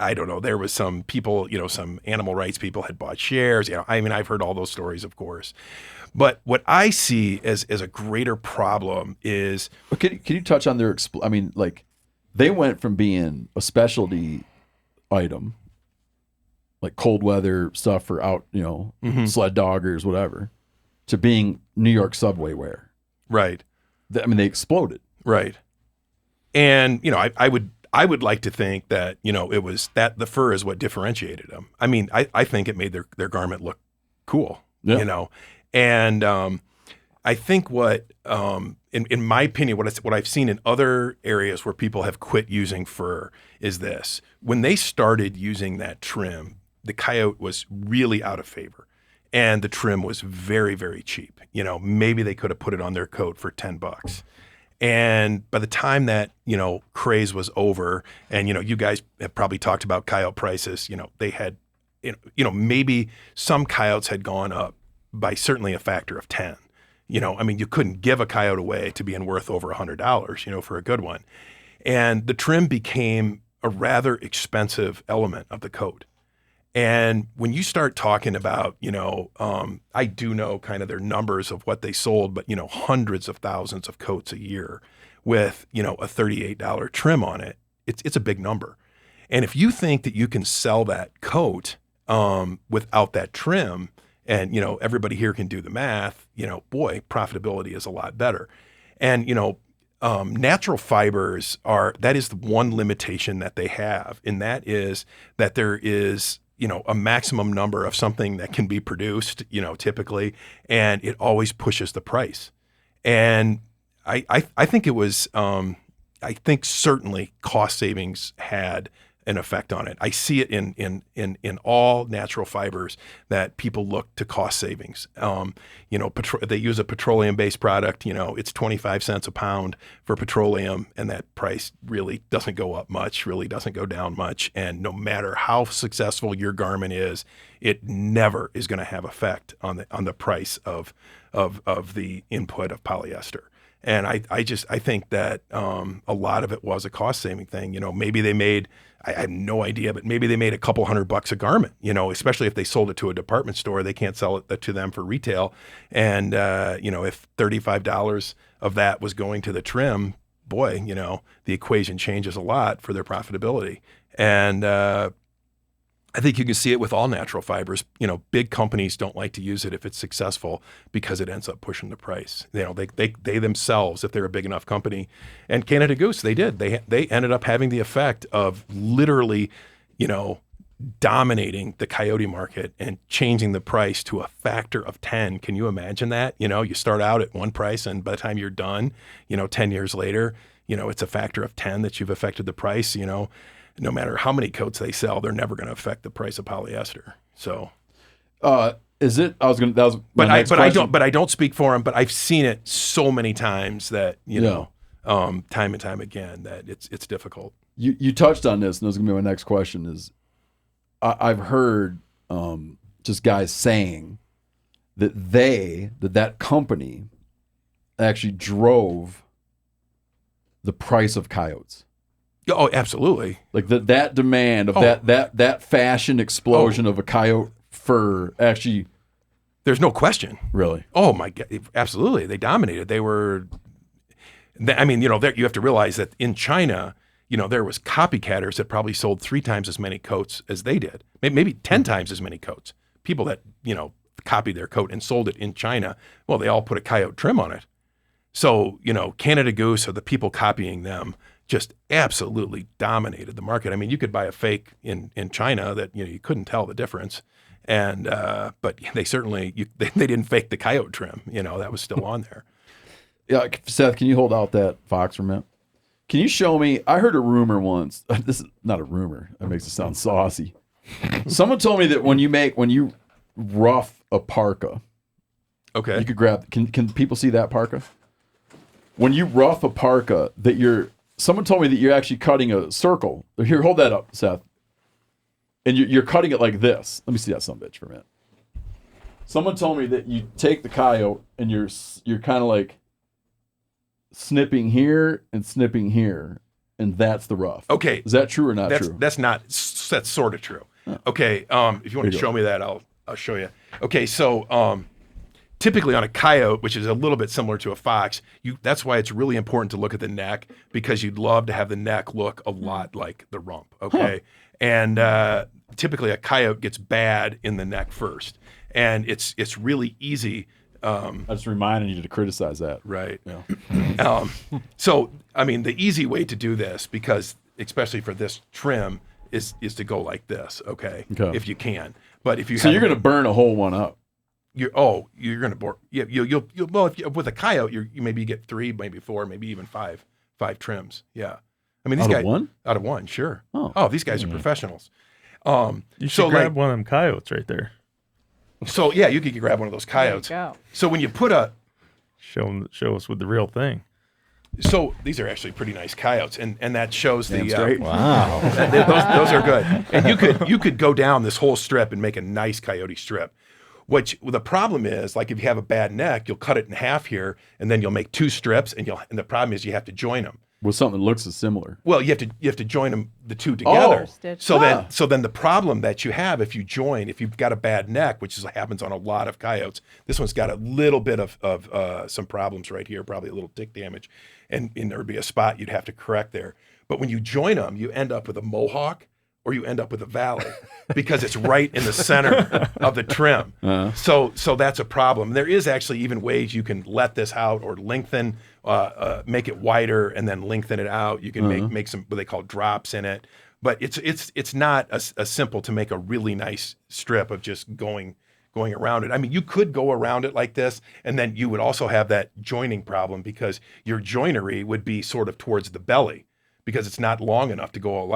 I don't know, there was some people, some animal rights people had bought shares. I've heard all those stories, of course. But what I see as a greater problem is... Can you touch on their... they went from being a specialty item, like cold weather stuff for out, sled doggers, whatever, to being New York subway wear. Right. They exploded. Right. And, I would like to think that, it was that the fur is what differentiated them. I think it made their garment look cool, And I think what, in my opinion, what I've seen in other areas where people have quit using fur is this. When they started using that trim, the Coyote was really out of favor. And the trim was very, very cheap. Maybe they could have put it on their coat for $10. And by the time that, craze was over, and, you guys have probably talked about Coyote prices, they had, maybe some Coyotes had gone up by certainly a factor of 10. You couldn't give a Coyote away to being worth over $100, for a good one. And the trim became a rather expensive element of the coat. And when you start talking about, I do know kind of their numbers of what they sold, but, hundreds of thousands of coats a year with, a $38 trim on it, it's a big number. And if you think that you can sell that coat without that trim, and, everybody here can do the math, boy, profitability is a lot better. And, natural fibers that is the one limitation that they have. And that is that there is, a maximum number of something that can be produced, typically, and it always pushes the price. And I think it was, I think certainly cost savings had an effect on it. I see it in all natural fibers that people look to cost savings. They use a petroleum-based product. It's 25 cents a pound for petroleum, and that price really doesn't go up much, really doesn't go down much. And no matter how successful your garment is, it never is going to have effect on the price of the input of polyester. And I think that a lot of it was a cost saving thing. Maybe they made, I have no idea, but maybe they made a couple $100 a garment, especially if they sold it to a department store, they can't sell it to them for retail. And, if $35 of that was going to the trim, boy, the equation changes a lot for their profitability. And, I think you can see it with all natural fibers. Big companies don't like to use it if it's successful because it ends up pushing the price. They themselves, if they're a big enough company, and Canada Goose, they did. They ended up having the effect of literally, dominating the Coyote market and changing the price to a factor of 10. Can you imagine that? You start out at one price, and by the time you're done, 10 years later, it's a factor of 10 that you've affected the price. No matter how many coats they sell, they're never going to affect the price of polyester. So, is it? I was going to. That was. I don't speak for them. But I've seen it so many times that time and time again that it's difficult. You touched on this, and this is going to be my next question. Is I've heard just guys saying that that company actually drove the price of coyotes. Oh, absolutely. Like that demand of that fashion explosion of a coyote fur actually. There's no question. Really? Oh my God! Absolutely, they dominated. They were. You have to realize that in China, there was copycatters that probably sold 3 times as many coats as they did, maybe 10 times as many coats. People that copied their coat and sold it in China. Well, they all put a coyote trim on it. So Canada Goose or the people copying them just absolutely dominated the market. You could buy a fake in China that you couldn't tell the difference, and but they certainly they didn't fake the coyote trim. That was still on there. Yeah, Seth, can you hold out that fox for a minute? Can you show me? I heard a rumor once. This is not a rumor. That makes it sound saucy. Someone told me that when you rough a parka, okay, you could grab. Can people see that parka? When you rough a parka, someone told me that you're actually cutting a circle. Here, hold that up, Seth. And you're cutting it like this. Let me see that son of a bitch for a minute. Someone told me that you take the coyote and you're kind of like snipping here, and that's the rough. Okay. Is that true or not true? That's not that's sort of true. Okay, if you want to show me that, I'll show you. Okay, so typically on a coyote, which is a little bit similar to a fox, that's why it's really important to look at the neck, because you'd love to have the neck look a lot like the rump. Okay, and typically a coyote gets bad in the neck first, and it's really easy. I just reminded you to criticize that. Right. Yeah. So, I mean, the easy way to do this, because especially for this trim, is to go like this, okay? If you can. But if you you're going to burn a whole one up. You're going to bore. Yeah, you'll well, with a coyote, you maybe get 3, maybe 4, maybe even 5 trims. Yeah. I mean, these guys out of one, sure. Oh, these guys are professionals. You should grab one of them coyotes right there. So yeah, you could grab one of those coyotes. There you go. So when you put show us with the real thing. So these are actually pretty nice coyotes, and that shows the wow. Those are good. And you could go down this whole strip and make a nice coyote strip. Which the problem is, like if you have a bad neck, you'll cut it in half here, and then you'll make 2 strips, and the problem is you have to join them. With something that looks similar. Well, you have to join them, the 2 together. So then the problem that you have if you've got a bad neck, which happens on a lot of coyotes, this one's got a little bit of some problems right here, probably a little tick damage, and there would be a spot you'd have to correct there. But when you join them, you end up with a mohawk, or you end up with a valley, because it's right in the center of the trim. So that's a problem. There is actually even ways you can let this out or lengthen, make it wider and then lengthen it out. You can make some what they call drops in it, but it's not as simple to make a really nice strip of just going around it. I mean, you could go around it like this, and then you would also have that joining problem, because your joinery would be sort of towards the belly, because it's not long enough to go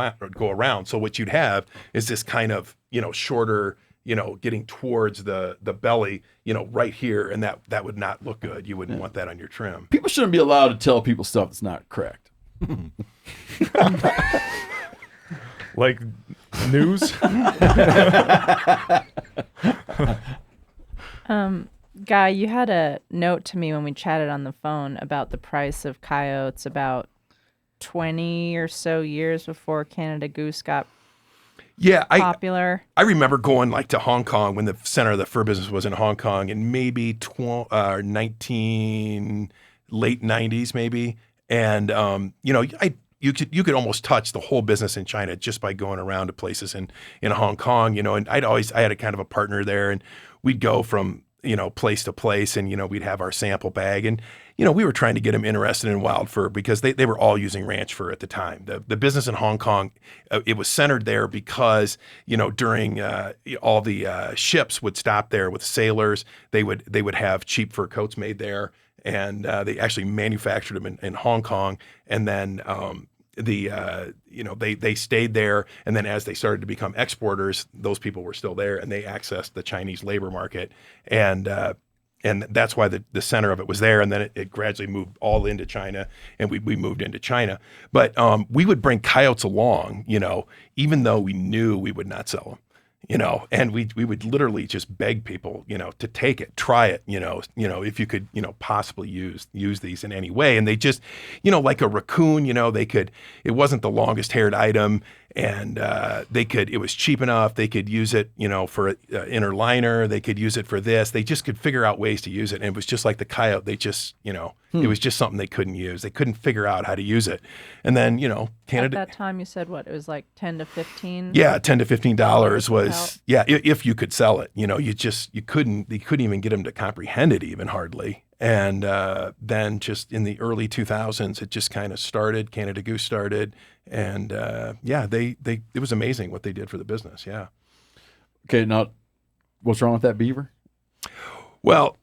around. So what you'd have is this kind of, shorter, getting towards the belly, right here, and that would not look good. You wouldn't want that on your trim. People shouldn't be allowed to tell people stuff that's not correct. Like news? Guy, you had a note to me when we chatted on the phone about the price of coyotes about 20 or so years before Canada Goose got popular. I remember going to Hong Kong when the center of the fur business was in Hong Kong, in maybe late 90s maybe, and you could almost touch the whole business in China just by going around to places in Hong Kong, and I had a kind of a partner there, and we'd go from place to place, and we'd have our sample bag, and we were trying to get them interested in wild fur, because they were all using ranch fur at the time. The business in Hong Kong, it was centered there because during all the ships would stop there with sailors. They would have cheap fur coats made there, and they actually manufactured them in Hong Kong, and then they stayed there, and then as they started to become exporters, those people were still there, and they accessed the Chinese labor market, and that's why the center of it was there, and then it gradually moved all into China, and we moved into China. But we would bring coyotes along, even though we knew we would not sell them. And we would literally just beg people, to take it, try it, if you could, possibly use these in any way. And they just, like a raccoon, it wasn't the longest haired item, and it was cheap enough. They could use it, for an inner liner. They could use it for this. They just could figure out ways to use it. And it was just like the coyote. They just, it was just something they couldn't use. They couldn't figure out how to use it. And then, Canada. At that time, you said what? It was like 10 to 15? Yeah, $10 to $15 was, if you could sell it. You couldn't even get them to comprehend it even hardly. And then just in the early 2000s, it just kind of started. Canada Goose started. And it was amazing what they did for the business. Yeah. Okay, now what's wrong with that beaver? Well,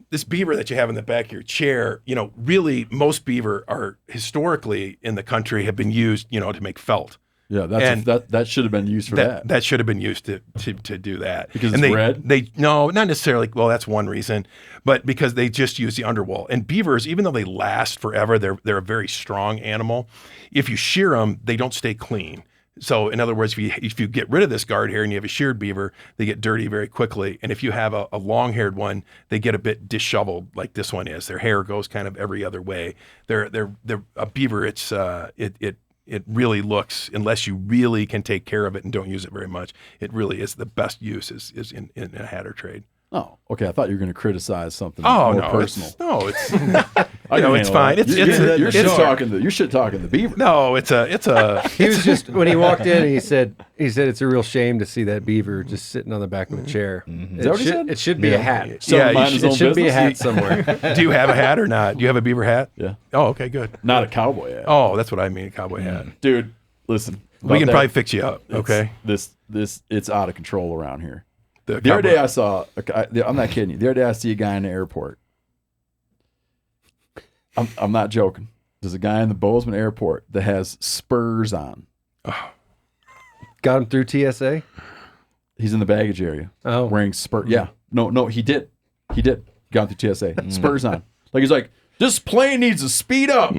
this beaver that you have in the back of your chair, really most beaver are historically in the country have been used, to make felt. Yeah, that should have been used for that. That should have been used to do that. Because it's red? No, not necessarily. Well, that's one reason, but because they just use the underwool. And beavers, even though they last forever, they're a very strong animal. If you shear them, they don't stay clean. So in other words, if you get rid of this guard hair and you have a sheared beaver, they get dirty very quickly. And if you have a long-haired one, they get a bit disheveled like this one is. Their hair goes kind of every other way. They're a beaver. it really looks, unless you really can take care of it and don't use it very much, it really is the best use is in a hatter trade. Oh, okay. I thought you were going to criticize something Oh, more no, personal. it's fine. You're shit talking the Beaver. No, it's a. He was just when he walked in, he said it's a real shame to see that beaver just sitting on the back of a chair. Is that what he said? It should be a hat. It should be a hat somewhere. Do you have a hat or not? Do you have a beaver hat? Yeah. Oh, okay, good. Not a cowboy hat. Oh, that's what I mean, a cowboy hat. Dude, listen. We can probably fix you up. Okay. It's out of control around here. The other day I saw, I'm not kidding you. The other day I see a guy in the airport. I'm not joking. There's a guy in the Bozeman airport that has spurs on. Got him through TSA? He's in the baggage area. Oh. Wearing spurs. Yeah. No, he did. Got him through TSA. Spurs on. Like he's like, this plane needs to speed up.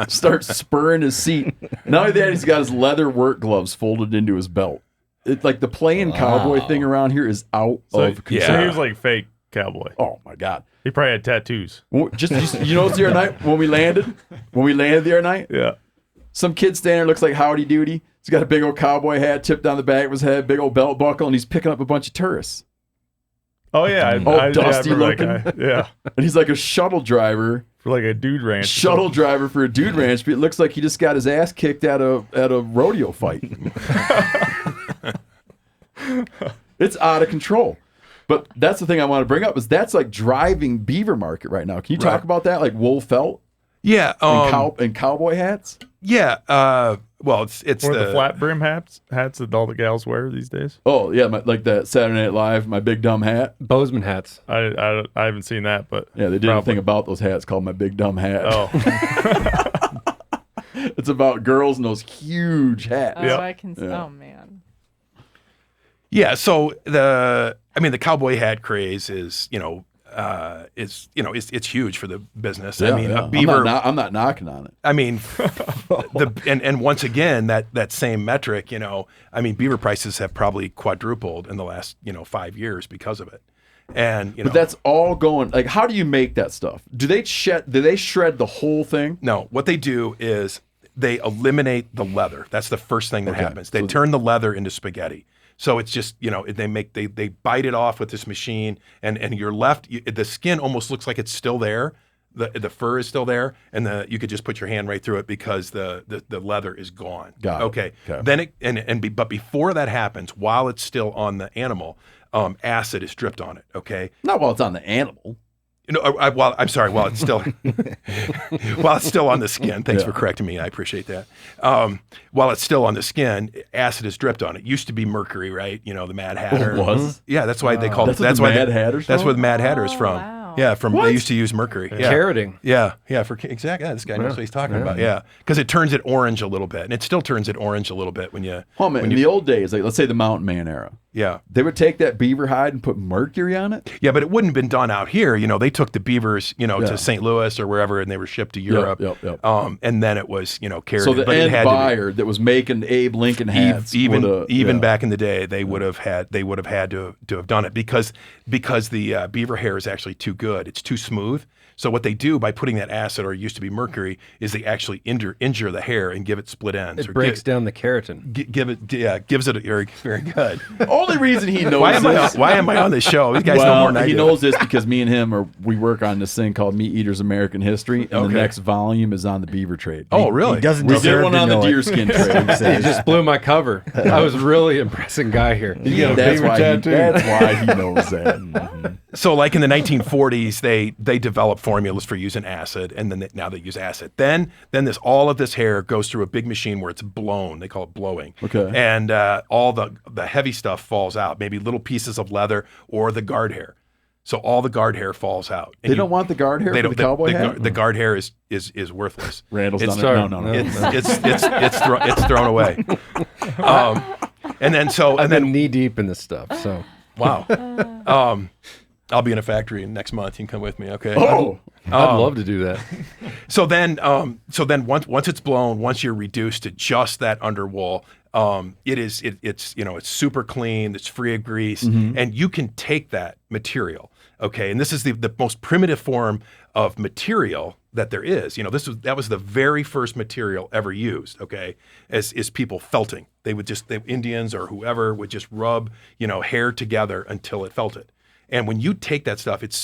Starts spurring his seat. Not only that, he's got his leather work gloves folded into his belt. It's like the playing cowboy thing around here is out of control. So he was like fake cowboy. Oh my God. He probably had tattoos. You know what's the other night when we landed? The other night? Yeah. Some kid standing there looks like Howdy Doody. He's got a big old cowboy hat tipped down the back of his head, big old belt buckle, and he's picking up a bunch of tourists. Oh yeah. Dusty I looking. Yeah. And he's like a shuttle driver. For like a dude ranch. Shuttle driver for a dude ranch, but it looks like he just got his ass kicked at a rodeo fight. It's out of control. But that's the thing I want to bring up is that's like driving beaver market right now. Can you talk about that? Like wool felt? Yeah. And cowboy hats? Yeah. Well, it's the flat brim hats that all the gals wear these days. Oh yeah, like that Saturday Night Live, my big dumb hat. Bozeman hats. I haven't seen that, but yeah, they did a thing about those hats called my big dumb hat. Oh. It's about girls in those huge hats. Oh, I can. Yeah. Oh man. Yeah. So the cowboy hat craze is it's huge for the business. Yeah, I mean, yeah. a beaver. I'm not knocking on it. I mean, and once again that same metric. Beaver prices have probably quadrupled in the last 5 years because of it. And but that's all going. Like, how do you make that stuff? Do they shred the whole thing? No. What they do is they eliminate the leather. That's the first thing that happens. They turn the leather into spaghetti. So it's just, they bite it off with this machine and you're left, the skin almost looks like it's still there. The fur is still there and you could just put your hand right through it because the leather is gone. Got it. Okay. Then but before that happens, while it's still on the animal, acid is dripped on it. Okay. Not while it's on the animal. While it's still while it's still on the skin. Thanks for correcting me. I appreciate that. While it's still on the skin, acid is dripped on it. Used to be mercury, right? The Mad Hatter. It was? Yeah, that's why they called it. That's why the Mad Hatter's That's from? where the Mad Hatter is from. Wow. Yeah, they used to use mercury. Yeah. Carroting. Yeah, exactly. Yeah, this guy knows what he's talking about. Yeah, because it turns it orange a little bit, and it still turns it orange a little bit when you. Oh man, in the old days, like let's say the Mountain Man era. Yeah. They would take that beaver hide and put mercury on it? Yeah, but it wouldn't have been done out here. They took the beavers, to St. Louis or wherever, and they were shipped to Europe. Yep. And then it was, carried. So the end buyer that was making Abe Lincoln hats, even back in the day, they would have had to have done it because the beaver hair is actually too good. It's too smooth. So what they do by putting that acid, or it used to be mercury, is they actually injure the hair and give it split ends. It breaks down the keratin. Gives it very good. Only reason he knows why am I on this show? These guys know more than I do. He knows this because me and him we work on this thing called MeatEater's American History, and the next volume is on the beaver trade. Oh, really? He doesn't We deserve did one to on the know deerskin trade. He just blew my cover. I was really impressing guy here. That's why he knows that. So like in the 1940s, they developed formulas for using acid, and then now they use acid. Then all of this hair goes through a big machine where it's blown. They call it blowing. Okay. And all the heavy stuff falls out, maybe little pieces of leather or the guard hair. So all the guard hair falls out. They don't want the guard hair for the cowboy hat? The guard hair is worthless. Randall's done it. No. It's thrown away. And then knee deep in this stuff. So wow. I'll be in a factory next month. You can come with me, okay? Oh, I'd love to do that. So then once it's blown, once you're reduced to just that underwool, it's super clean. It's free of grease, and you can take that material. Okay, and this is the most primitive form of material that there is. That was the very first material ever used. Okay, is people felting. They would Indians or whoever would just rub hair together until it felted. And when you take that stuff, it's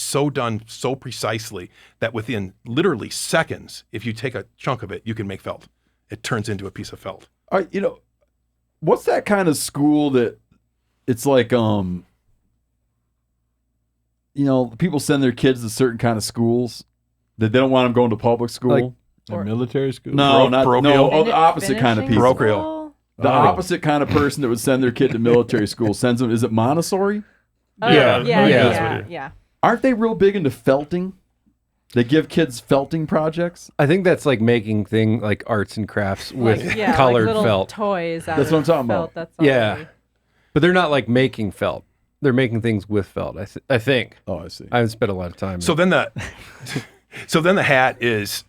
so done so precisely that within literally seconds, if you take a chunk of it, you can make felt. It turns into a piece of felt. What's that kind of school that it's like people send their kids to certain kind of schools that they don't want them going to public school. Like military school? No, not parochial. no. The opposite kind of people. Parochial. The opposite kind of person that would send their kid to military school sends them. Is it Montessori? Yeah. Aren't they real big into felting? They give kids felting projects. I think that's like making thing like arts and crafts with colored like little felt. toys. That's what I'm talking about. That's all Yeah, but they're not like making felt. They're making things with felt. I think. Oh, I see. I haven't spent a lot of time. So then the hat is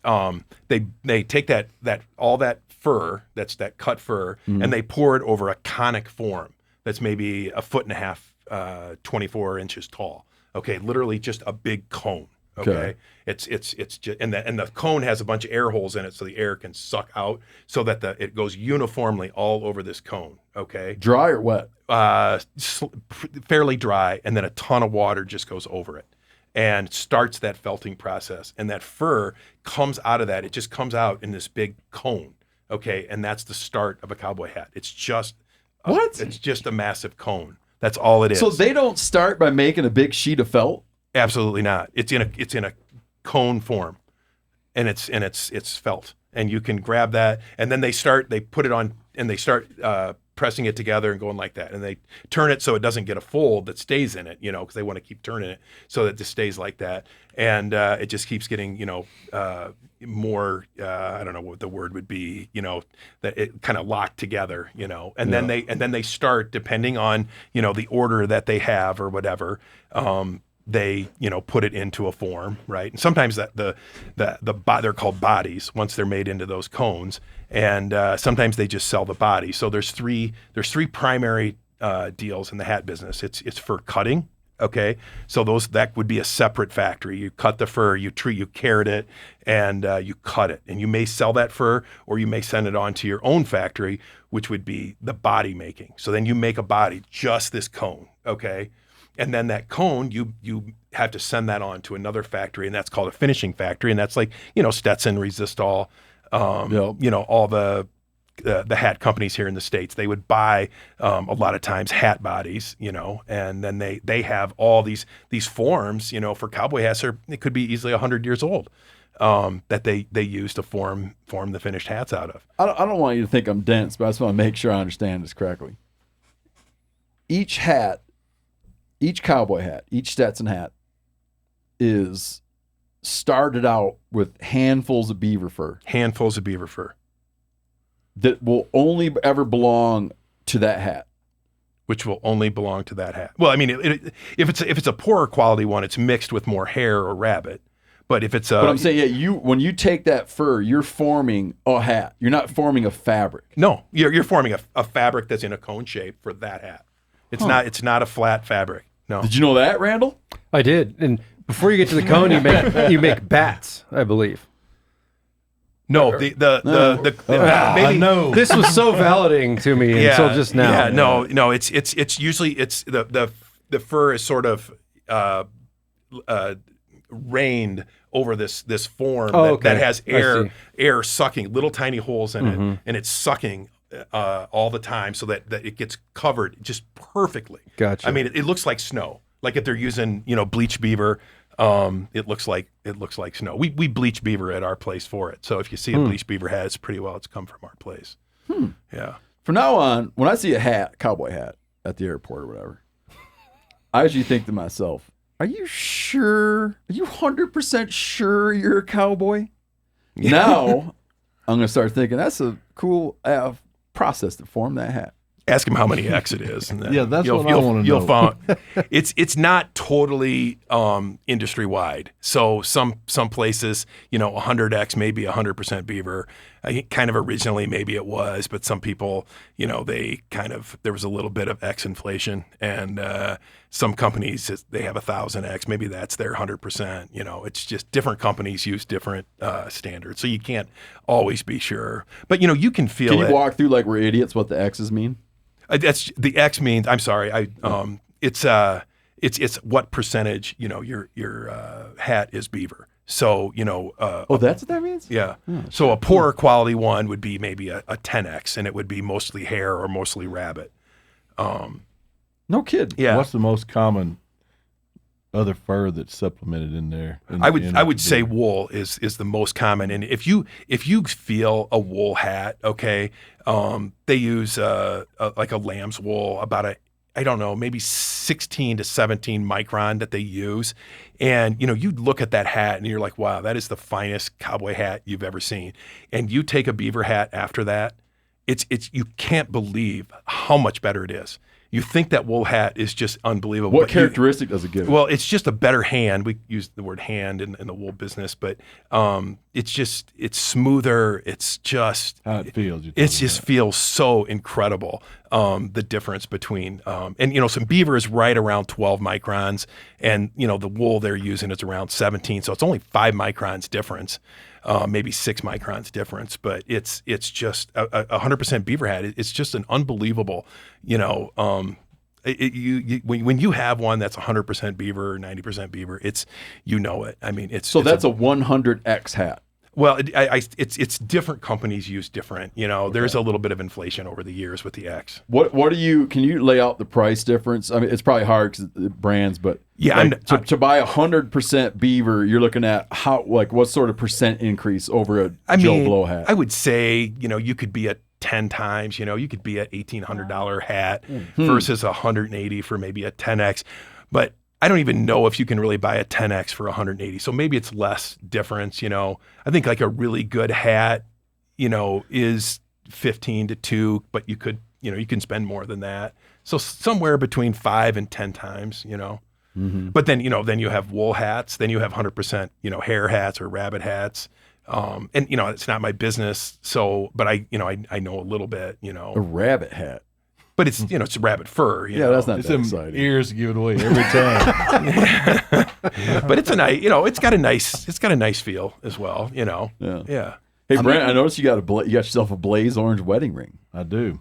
they take that all that fur, that's that cut fur, and they pour it over a conic form that's maybe 1.5 feet, 24 inches tall. Okay, literally just a big cone. Okay. It's just and the cone has a bunch of air holes in it so the air can suck out so that it goes uniformly all over this cone. Okay. Dry or wet? Fairly dry, and then a ton of water just goes over it and starts that felting process. And that fur comes out of that. It just comes out in this big cone. Okay. And that's the start of a cowboy hat. It's just it's just a massive cone. That's all it is. So they don't start by making a big sheet of felt? Absolutely not. It's in a cone form, and it's felt, and you can grab that, and then they put it on, and they start pressing it together and going like that, and they turn it so it doesn't get a fold that stays in it, because they want to keep turning it so that it just stays like that, and it just keeps getting more I don't know what the word would be, that it kind of locked together, and then they start, depending on the order that they have or whatever. They put it into a form, right? And sometimes they're called bodies once they're made into those cones, and sometimes they just sell the body. So there's three primary deals in the hat business. It's fur cutting, okay? So that would be a separate factory. You cut the fur, you carrot it, and you cut it, and you may sell that fur, or you may send it on to your own factory, which would be the body making. So then you make a body, just this cone, okay? And then that cone, you have to send that on to another factory, and that's called a finishing factory. And that's like, Stetson, Resistol, all the hat companies here in the States. They would buy a lot of times hat bodies, and then they have all these forms, for cowboy hats. It could be easily 100 years old that they use to form the finished hats out of. I don't want you to think I'm dense, but I just want to make sure I understand this correctly. Each cowboy hat, each Stetson hat is started out with handfuls of beaver fur. Handfuls of beaver fur. That will only ever belong to that hat. Which will only belong to that hat. Well, I mean, if it's a poorer quality one, it's mixed with more hair or rabbit. But if it's But I'm saying, when you take that fur, you're forming a hat. You're not forming a fabric. No, you're forming a fabric that's in a cone shape for that hat. It's not a flat fabric. No. Did you know that, Randall? I did. And before you get to the cone, you make bats, I believe. No, maybe no. This was so validating to me until just now. Yeah, no. It's usually the fur is sort of rained over this form that has air sucking, little tiny holes in it, and it's sucking all the time so that it gets covered just perfectly. Gotcha. I mean, it looks like snow. Like if they're using, bleach beaver, it looks like snow. We bleach beaver at our place for it. So if you see a bleach beaver hat, it's pretty well it's come from our place. Yeah. From now on, when I see a cowboy hat at the airport or whatever, I usually think to myself, are you sure? Are you 100% sure you're a cowboy? Yeah. Now, I'm going to start thinking that's a cool process to form that hat. Ask him how many X it is. And then yeah, that's what I want to know. You'll find it's not totally industry wide. So some places, 100X may be 100% beaver. kind of originally maybe it was, but some people, there was a little bit of X inflation, and some companies, they have 1,000X, maybe that's their 100%. It's just different companies use different standards, so you can't always be sure. But you can feel it. Can you walk through, like, we're idiots, what the X's mean? That's the X means. I'm sorry. It's what percentage your hat is beaver. So that's what that means. Yeah. So a poorer quality one would be maybe a 10X, and it would be mostly hair or mostly rabbit. No kid. Yeah. What's the most common other fur that's supplemented in there? I would say wool is the most common. And if you feel a wool hat, okay, they use like a lamb's wool, about maybe 16 to 17 micron that they use. And, you look at that hat and you're like, wow, that is the finest cowboy hat you've ever seen. And you take a beaver hat after that, it's you can't believe how much better it is. You think that wool hat is just unbelievable. What characteristic does it give? Well, it's just a better hand. We use the word hand in the wool business, but it's smoother. It's just how it feels. It just feels so incredible. The difference between some beaver is right around 12 microns, and the wool they're using is around 17. So it's only 5 microns difference. Maybe 6 microns difference, but it's just a 100% beaver hat. It's just an unbelievable, when you have one that's 100% beaver, 90% beaver, it's it. I mean, it's that's a 100X hat. Well, it's different companies use different. There's a little bit of inflation over the years with the X. Can you lay out the price difference? I mean, it's probably hard because brands, but yeah, to buy 100% beaver, you're looking at what sort of percent increase over a Joe Blow hat? I would say you could be at 10 times. You could be at $1,800 hat versus $180 for maybe a 10X, but I don't even know if you can really buy a 10X for $180. So maybe it's less difference, I think like a really good hat, is 15 to 2, but you could, you can spend more than that. So somewhere between 5 and 10 times, Mm-hmm. But then, then you have wool hats, then you have 100%, hair hats or rabbit hats. And it's not my business. So, but I know a little bit, A rabbit hat. But it's it's rabbit fur. That's not it's that exciting. Ears give it away every time. But it's a nice, it's got a nice feel as well. Yeah. Hey, Brent, I noticed you got yourself a blaze orange wedding ring. I do.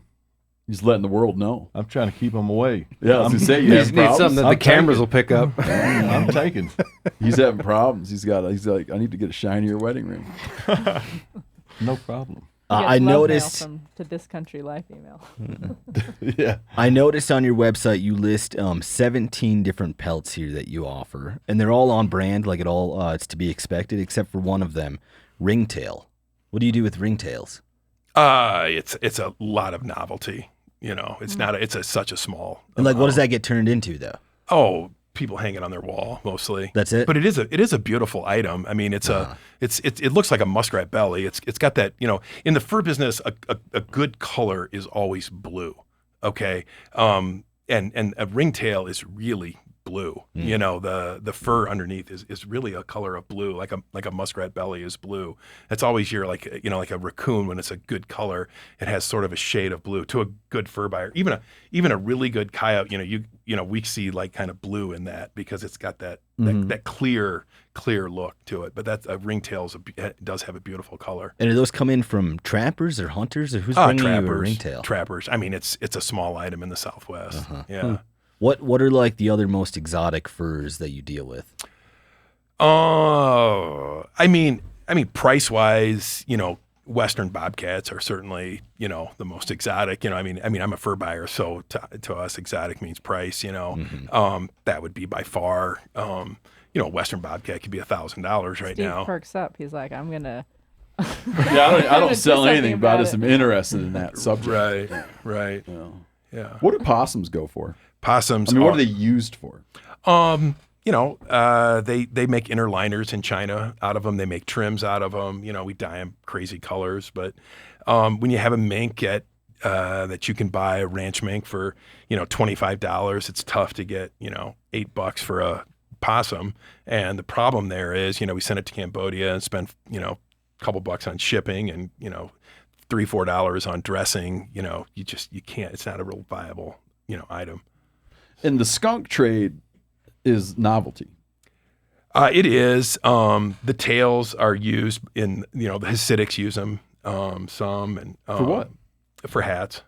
He's letting the world know. I'm trying to keep them away. Yeah, I was gonna say you just need something that the cameras will pick up. I'm taking. He's having problems. He's like, I need to get a shinier wedding ring. No problem. I noticed from To This Country Life email. Yeah. I noticed on your website you list 17 different pelts here that you offer, and they're all on brand, like it's to be expected, except for one of them, ringtail. What do you do with ringtails? It's a lot of novelty. It's not. It's such a small. And what does that get turned into though? Oh, people hang it on their wall mostly. That's it. But it is a beautiful item. I mean, it looks like a muskrat belly. It's got that, in the fur business, a good color is always blue. Okay. And a ringtail is really blue. The fur underneath is really a color of blue, like a muskrat belly is blue. It's always like a raccoon. When it's a good color, it has sort of a shade of blue to a good fur buyer. Even a really good coyote, we see like kind of blue in that because it's got that clear look to it. But that ringtail does have a beautiful color. And do those come in from trappers or hunters, or who's bringing you a ringtail? Trappers. I mean, it's a small item in the Southwest. Uh-huh. Yeah. What are like the other most exotic furs that you deal with? Oh, I mean, price wise, Western bobcats are certainly, the most exotic. I mean, I'm a fur buyer, so to us, exotic means price. That would be by far. Western bobcat could be $1,000 right now. Steve perks up. He's like, I'm gonna. Yeah, I don't sell anything about it. I'm interested in that subject. Right. Yeah. What do possums go for? Possums. I mean, what are they used for? They make inner liners in China out of them. They make trims out of them. We dye them crazy colors. But when you have a mink that you can buy, a ranch mink for $25, it's tough to get $8 for a possum. And the problem there is we send it to Cambodia and spend couple bucks on shipping and, $3-4 on dressing, you can't, it's not a real viable, item. And the skunk trade is novelty. It is. The tails are used in, the Hasidics use them, some. And for what? For hats.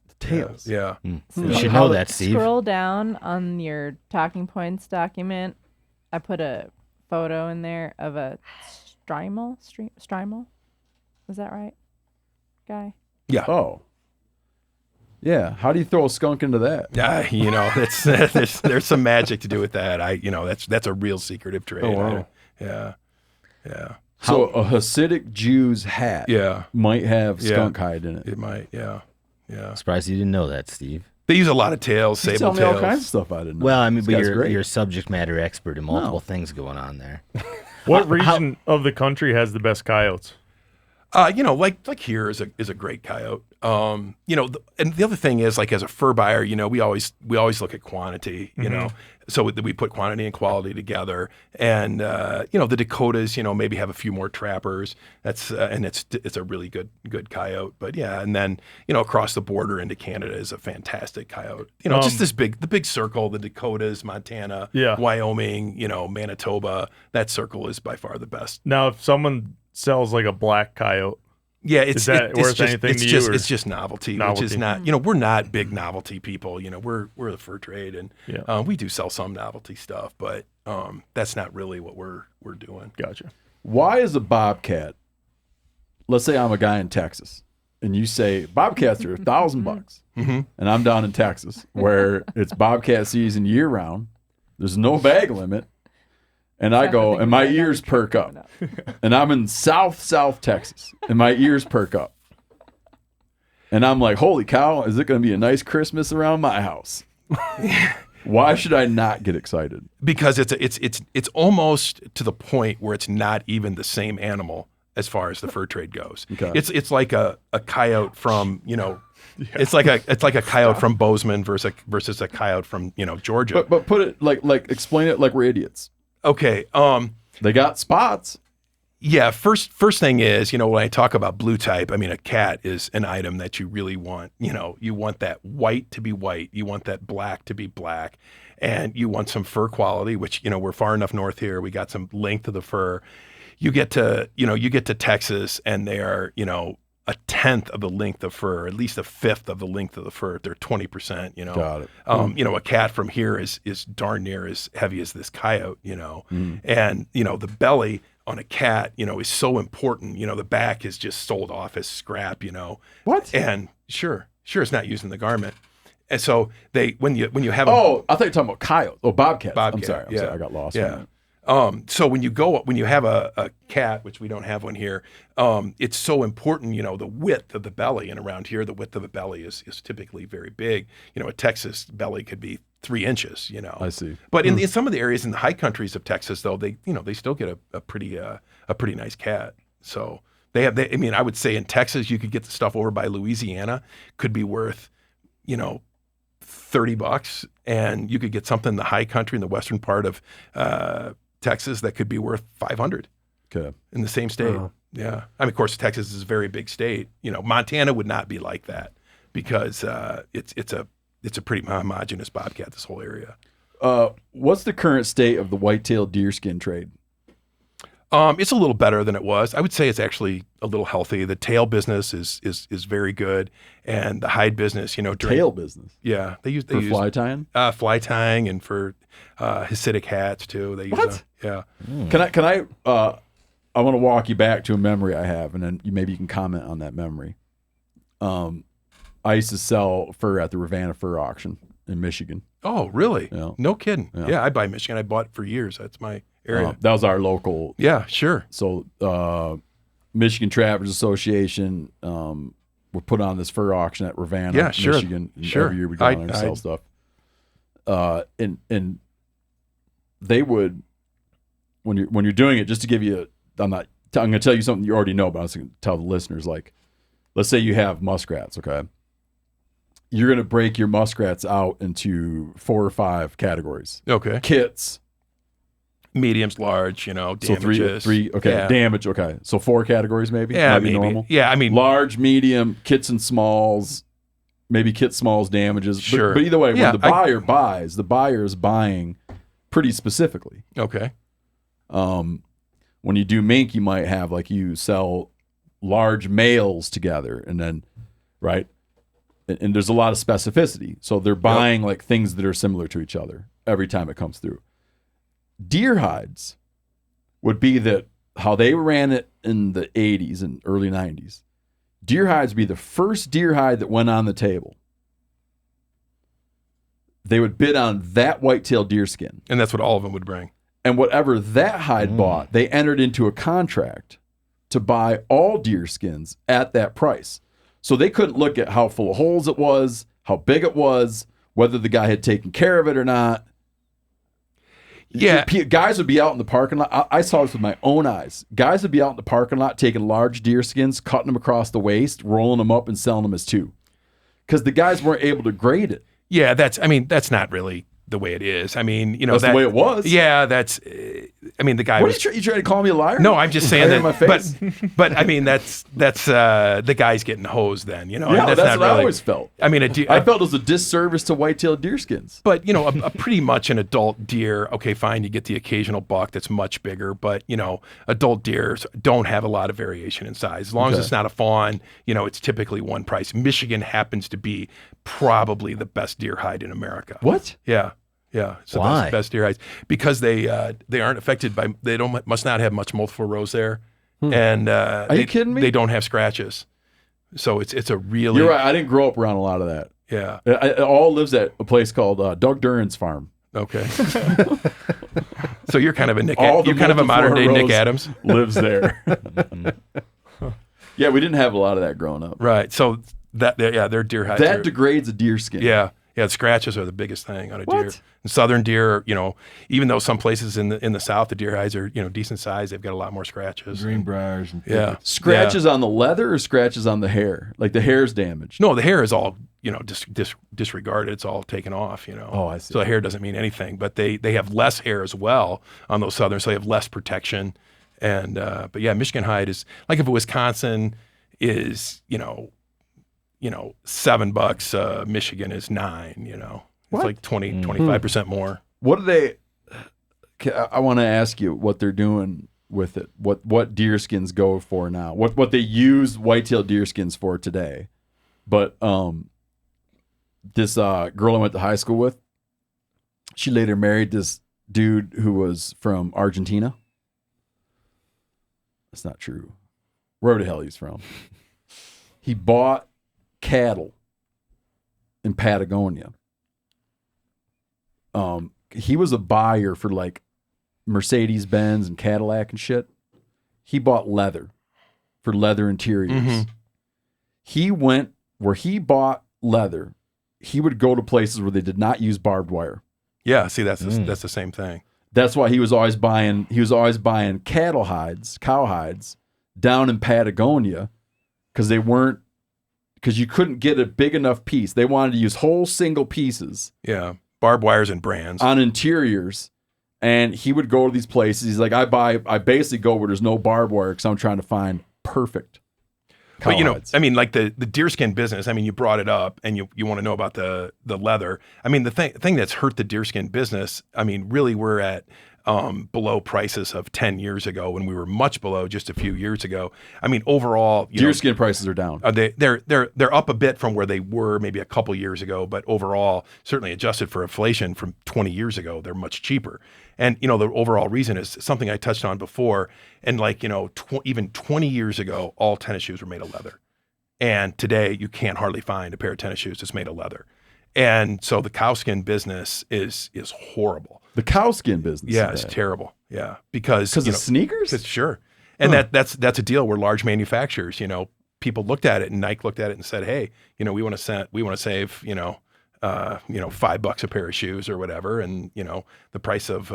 The tails. Yeah. You should know that, Steve. Scroll down on your talking points document. I put a photo in there of a strimel. Is that right, guy? Yeah. Oh. Yeah. How do you throw a skunk into that? There's some magic to do with that. That's a real secretive trade. Oh, wow. Yeah. So a Hasidic Jew's hat might have skunk hide in it. It might, yeah. Surprised you didn't know that, Steve. They use a lot of tails, You sable tell me all tails. kinds of stuff I didn't know. Well, I mean, This but guy's you're great. a subject matter expert in multiple things going on there. What region of the country has the best coyotes? Like here is a great coyote. And the other thing is, like, as a fur buyer, we always look at quantity, so we put quantity and quality together. And the Dakotas, maybe have a few more trappers. That's and it's a really good coyote. But yeah, and then across the border into Canada is a fantastic coyote. Just the big circle, the Dakotas, Montana, Wyoming, Manitoba. That circle is by far the best. Now, if someone sells like a black coyote, is that worth anything to you? It's just novelty, which is not. We're not big novelty people. We're the fur trade, and we do sell some novelty stuff, but that's not really what we're doing. Gotcha. Why is a bobcat? Let's say I'm a guy in Texas, and you say bobcats are $1,000, and I'm down in Texas where it's bobcat season year round. There's no bag limit. And I go, and my ears perk up. And I'm in South Texas, and my ears perk up. And I'm like, holy cow, is it going to be a nice Christmas around my house? Why should I not get excited? Because it's almost to the point where it's not even the same animal as far as the fur trade goes. Okay. It's like a coyote from, it's like a coyote from Bozeman versus a coyote from, Georgia. But put it like explain it like we're idiots. Okay. They got spots. Yeah. First thing is, when I talk about blue type, I mean, a cat is an item that you really want. You want that white to be white. You want that black to be black, and you want some fur quality, which, we're far enough north here. We got some length of the fur. You get to Texas, and they are, a tenth of the length of fur, at least a fifth of the length of the fur. They're 20%, Got it. A cat from here is darn near as heavy as this coyote, and, the belly on a cat, is so important. The back is just sold off as scrap, What? And sure, it's not used in the garment. And so when you have I thought you were talking about coyote. Oh, bobcats. I'm Bobcat, sorry, I got lost. Yeah. So when you have a cat, which we don't have one here, it's so important, the width of the belly. And around here, the width of the belly is typically very big. A Texas belly could be 3 inches, I see. But in some of the areas in the high countries of Texas, though, they still get a pretty nice cat. So I would say in Texas, you could get the stuff over by Louisiana, could be worth, $30, and you could get something in the high country in the western part of Texas that could be worth $500. Okay. In the same state. Yeah. I mean, of course, Texas is a very big state. Montana would not be like that because it's a pretty homogeneous bobcat, this whole area. What's the current state of the whitetail deerskin trade? It's a little better than it was. I would say it's actually a little healthy. The tail business is very good, and the hide business, Tail business. Yeah, they use fly tying. Fly tying, and for Hasidic hats too. They use What? Yeah. Can I? I want to walk you back to a memory I have, and then maybe you can comment on that memory. I used to sell fur at the Ravenna Fur Auction in Michigan. Oh, really? Yeah. No kidding. Yeah. Yeah, I buy Michigan. I bought it for years. That's my area. That was our local. Yeah, sure. So Michigan Trappers Association would put on this fur auction at Ravenna, Yeah, sure. Michigan. And Sure. Every year we go down there and sell stuff. And they would, when you're doing it, just to give you, I'm going to tell you something you already know, but I was going to tell the listeners, like, let's say you have muskrats, okay? You're going to break your muskrats out into 4 or 5 categories. Okay. Kits, mediums, large, damages. So three. Okay, Yeah. damage. Okay, so 4 categories maybe. Yeah, Might be maybe. normal. Yeah, I mean, large, medium, kits and smalls. Maybe kit smalls damages. Sure. But either way, Yeah, when the buyer buys, the buyer is buying pretty specifically. Okay. When you do mink, you might have like you sell large males together, and then right, and there's a lot of specificity. So they're buying like things that are similar to each other every time it comes through. Deer hides would be that how they ran it in the 80s and early 90s. Deer hides would be the first deer hide that went on the table. They would bid on that whitetail deer skin. And that's what all of them would bring. And whatever that hide bought, they entered into a contract to buy all deer skins at that price. So they couldn't look at how full of holes it was, how big it was, whether the guy had taken care of it or not. Yeah. Guys would be out in the parking lot. I saw this with my own eyes. Guys would be out in the parking lot taking large deer skins, cutting them across the waist, rolling them up and selling them as 2. Because the guys weren't able to grade it. Yeah, that's not really the way it is. I mean, that's the way it was. Yeah, the guy What was. you trying to call me a liar? No, I'm just saying Right in my that. face? But I mean, that's the guy's getting hosed. Then Yeah, that's that's not what I really, always felt. I mean, I felt it was a disservice to whitetail deer skins. But a pretty much an adult deer. Okay, fine, you get the occasional buck that's much bigger, but adult deer don't have a lot of variation in size. As long as it's not a fawn, it's typically one price. Michigan happens to be probably the best deer hide in America. What? Yeah. Yeah, so Why? that's the best deer hides because they aren't affected by must not have much multiple rows there, and Are you kidding me? They don't have scratches, so it's a really. You're right. I didn't grow up around a lot of that. Yeah, It all lives at a place called Doug Duran's farm. Okay. So you're kind of a All you're kind of a modern day Nick Adams. Lives there. Yeah, we didn't have a lot of that growing up. Right. So they're deer hides. That degrades a deer skin. Yeah. Yeah, the scratches are the biggest thing on a What? deer. And southern deer, even though some places in the south the deer hides are decent size, they've got a lot more scratches. Greenbriers and Yeah, Scratches on the leather or scratches on the hair? Like the hair's damaged. No, the hair is all disregarded. It's all taken off. Oh, I see. So the hair doesn't mean anything, but they have less hair as well on those southern, so they have less protection. And but yeah, Michigan hide is like if Wisconsin is $7, Michigan is $9. It's like 25% more. What do they? I want to ask you what they're doing with it. What deer skins go for now? What they use whitetail deer skins for today? But this girl I went to high school with, she later married this dude who was from Argentina. That's not true. Wherever the hell he's from. He bought cattle in Patagonia. He was a buyer for like Mercedes-Benz and Cadillac and shit. He bought leather for leather interiors. Mm-hmm. He went where he bought leather. He would go to places where they did not use barbed wire. Yeah, see, that's the same thing. That's why he was always buying cattle hides, cow hides down in Patagonia because you couldn't get a big enough piece. They wanted to use whole single pieces. Yeah, barbed wires and brands on interiors. And he would go to these places. He's like, I basically go where there's no barbed wire because I'm trying to find perfect cow But hides. I mean, like the deerskin business. I mean, you brought it up, and you want to know about the leather. I mean, the thing that's hurt the deerskin business. I mean, really, we're at below prices of 10 years ago when we were much below just a few years ago. I mean, overall, deerskin prices are down. They're up a bit from where they were maybe a couple years ago, but overall, certainly adjusted for inflation from 20 years ago, they're much cheaper. And the overall reason is something I touched on before. And even 20 years ago, all tennis shoes were made of leather. And today, you can't hardly find a pair of tennis shoes that's made of leather. And so the cowskin business is horrible. The cowskin business. Yeah, it's terrible. Yeah, because of sneakers. Sure, and that's a deal where large manufacturers, people looked at it, and Nike looked at it and said, hey, we want to save, $5 a pair of shoes or whatever, and the price of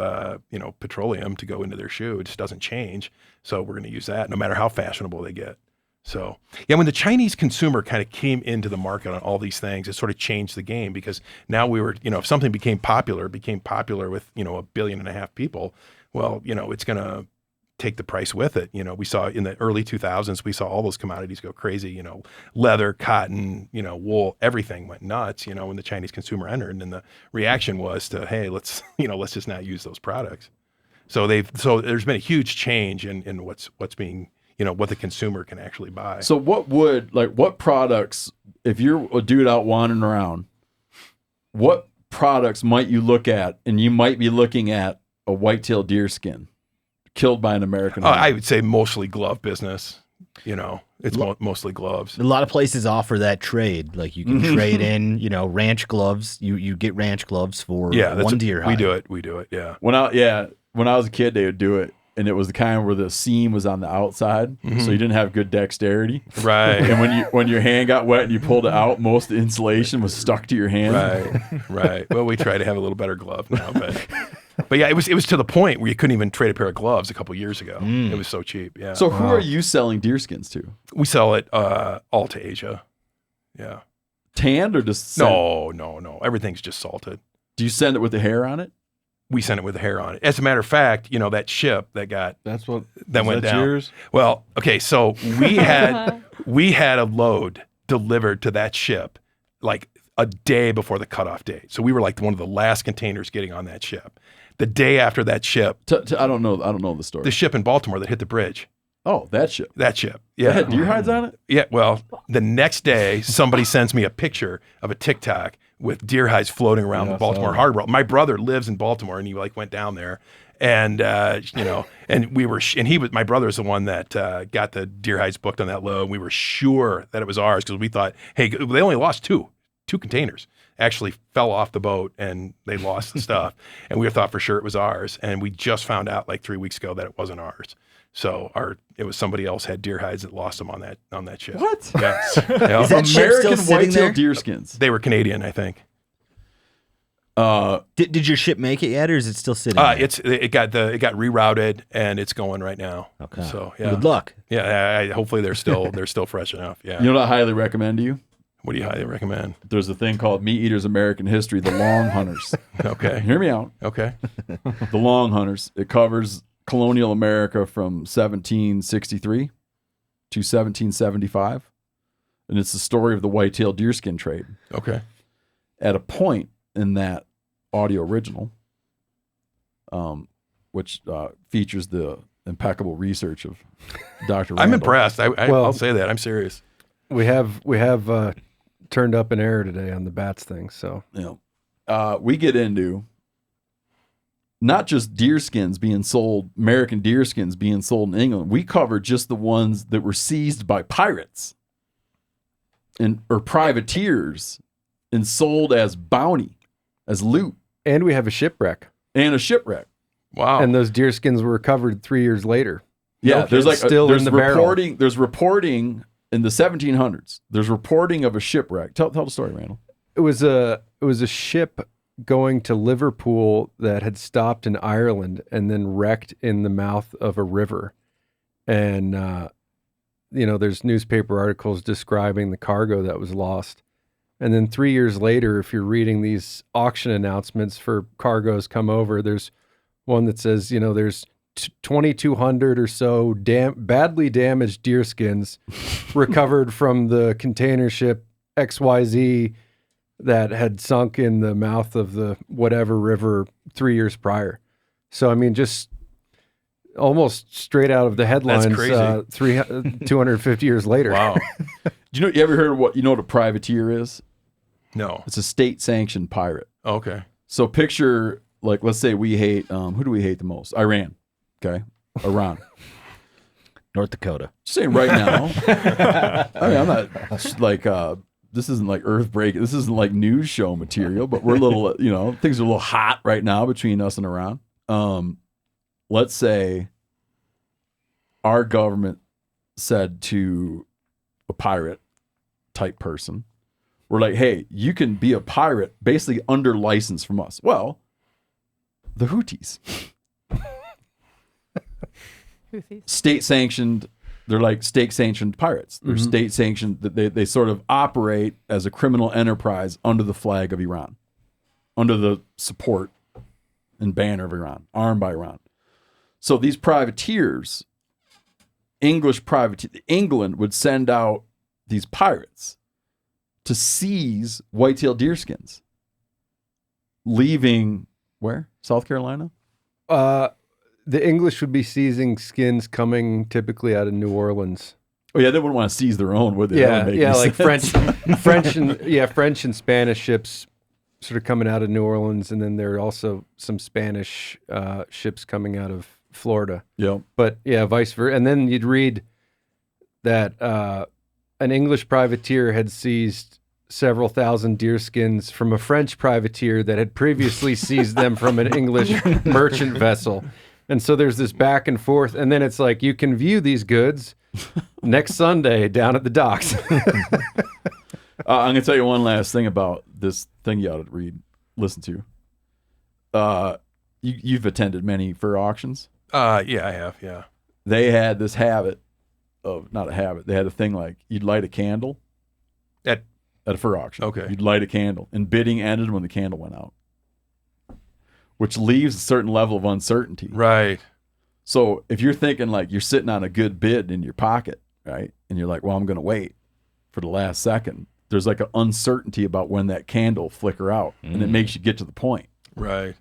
petroleum to go into their shoe just doesn't change, so we're going to use that no matter how fashionable they get. So, yeah, when the Chinese consumer kind of came into the market on all these things, it sort of changed the game because now we were, if something became popular with, 1.5 billion people, well, it's going to take the price with it. We saw in the early 2000s, we saw all those commodities go crazy, leather, cotton, wool, everything went nuts, when the Chinese consumer entered. And the reaction was to, hey, let's just not use those products. So there's been a huge change in what's being, what the consumer can actually buy. So what products, if you're a dude out wandering around, what products might you look at, and you might be looking at a whitetail deer skin killed by an American hunter? I would say mostly glove business. It's mostly gloves. A lot of places offer that trade. Like you can trade in, ranch gloves. You get ranch gloves for one deer hide. We do it. Yeah. When I was a kid, they would do it. And it was the kind where the seam was on the outside, so you didn't have good dexterity. Right. And when your hand got wet and you pulled it out, most of the insulation was stuck to your hand. Right. Well, we try to have a little better glove now, but yeah, it was to the point where you couldn't even trade a pair of gloves a couple years ago. It was so cheap. Yeah. So who are you selling deer skins to? We sell it all to Asia. Yeah. Tanned or just No. Everything's just salted. Do you send it with the hair on it? We sent it with the hair on it. As a matter of fact, that ship that went down. Yours? Well, okay, so we had a load delivered to that ship like a day before the cutoff date. So we were like one of the last containers getting on that ship. The day after that ship, I don't know the story. The ship in Baltimore that hit the bridge. Oh, that ship. Yeah. It had deer hides on it? Yeah. Well, the next day, somebody sends me a picture of a TikTok with deer hides floating around the Baltimore Harbor. My brother lives in Baltimore, and he went down there, and and we were, and my brother's the one that got the deer hides booked on that load. We were sure that it was ours because we thought, hey, they only lost two containers. Actually fell off the boat and they lost the stuff, and we thought for sure it was ours. And we just found out like 3 weeks ago that it wasn't ours. So it was somebody else had deer hides that lost them on that ship. What? Yes. Is that ship American still sitting whitetail there? deer skins. They were Canadian, I think. Did your ship make it yet, or is it still sitting there? It got rerouted and it's going right now. Okay. So yeah. Good luck. Yeah. Hopefully they're still fresh enough. Yeah. You know what I highly recommend to you? What do you highly recommend? There's a thing called MeatEater's American History, The Long Hunters. Okay. Hear me out. Okay. The Long Hunters. It covers colonial America from 1763 to 1775. And it's the story of the whitetail deerskin trade. Okay. At a point in that audio original, which features the impeccable research of Dr. Randall. I'm impressed. I'll say that. I'm serious. We have turned up an error today on the bats thing. So we get into not just deerskins being sold, American deerskins being sold in England. We cover just the ones that were seized by pirates or privateers and sold as bounty, as loot. And we have a shipwreck. Wow. And those deerskins were recovered 3 years later. Yeah, there's in the barrel. There's reporting in the 1700s. There's reporting of a shipwreck. Tell the story, Randall. It was a ship going to Liverpool that had stopped in Ireland and then wrecked in the mouth of a river. And there's newspaper articles describing the cargo that was lost. And then 3 years later, if you're reading these auction announcements for cargoes come over, there's one that says, there's 2,200 or so badly damaged deerskins recovered from the container ship XYZ that had sunk in the mouth of the whatever river 3 years prior. So, I mean, just almost straight out of the headlines. That's crazy. 250 years later. Wow. You ever heard of what a privateer is? No. It's a state-sanctioned pirate. Okay. So picture, like, let's say we hate, who do we hate the most? Iran. Okay. Iran. North Dakota. Just saying right now. I mean, I'm not like, this isn't like earthbreaking. This isn't like news show material, but we're a little, things are a little hot right now between us and Iran. Let's say our government said to a pirate type person, we're like, hey, you can be a pirate basically under license from us. Well, the Houthis. State sanctioned. They're like state sanctioned pirates. They're state sanctioned. They sort of operate as a criminal enterprise under the flag of Iran, under the support and banner of Iran, armed by Iran. So these privateers, England would send out these pirates to seize whitetail deerskins, leaving where? South Carolina? The English would be seizing skins coming typically out of New Orleans. Oh yeah, they wouldn't want to seize their own, would they? Yeah, like French and Spanish ships sort of coming out of New Orleans, and then there are also some Spanish ships coming out of Florida. Yeah, but yeah, vice versa. And then you'd read that an English privateer had seized several thousand deerskins from a French privateer that had previously seized them from an English merchant vessel. And so there's this back and forth, and then it's like you can view these goods next Sunday down at the docks. I'm gonna tell you one last thing about this thing you ought to listen to. You've attended many fur auctions. Yeah, I have. Yeah, they had this habit of not a habit. They had a thing like you'd light a candle at a fur auction. Okay, you'd light a candle, and bidding ended when the candle went out, which leaves a certain level of uncertainty. Right. So if you're thinking like you're sitting on a good bid in your pocket, right, and you're like, well, I'm going to wait for the last second, there's like an uncertainty about when that candle will flicker out, and it makes you get to the point. Right.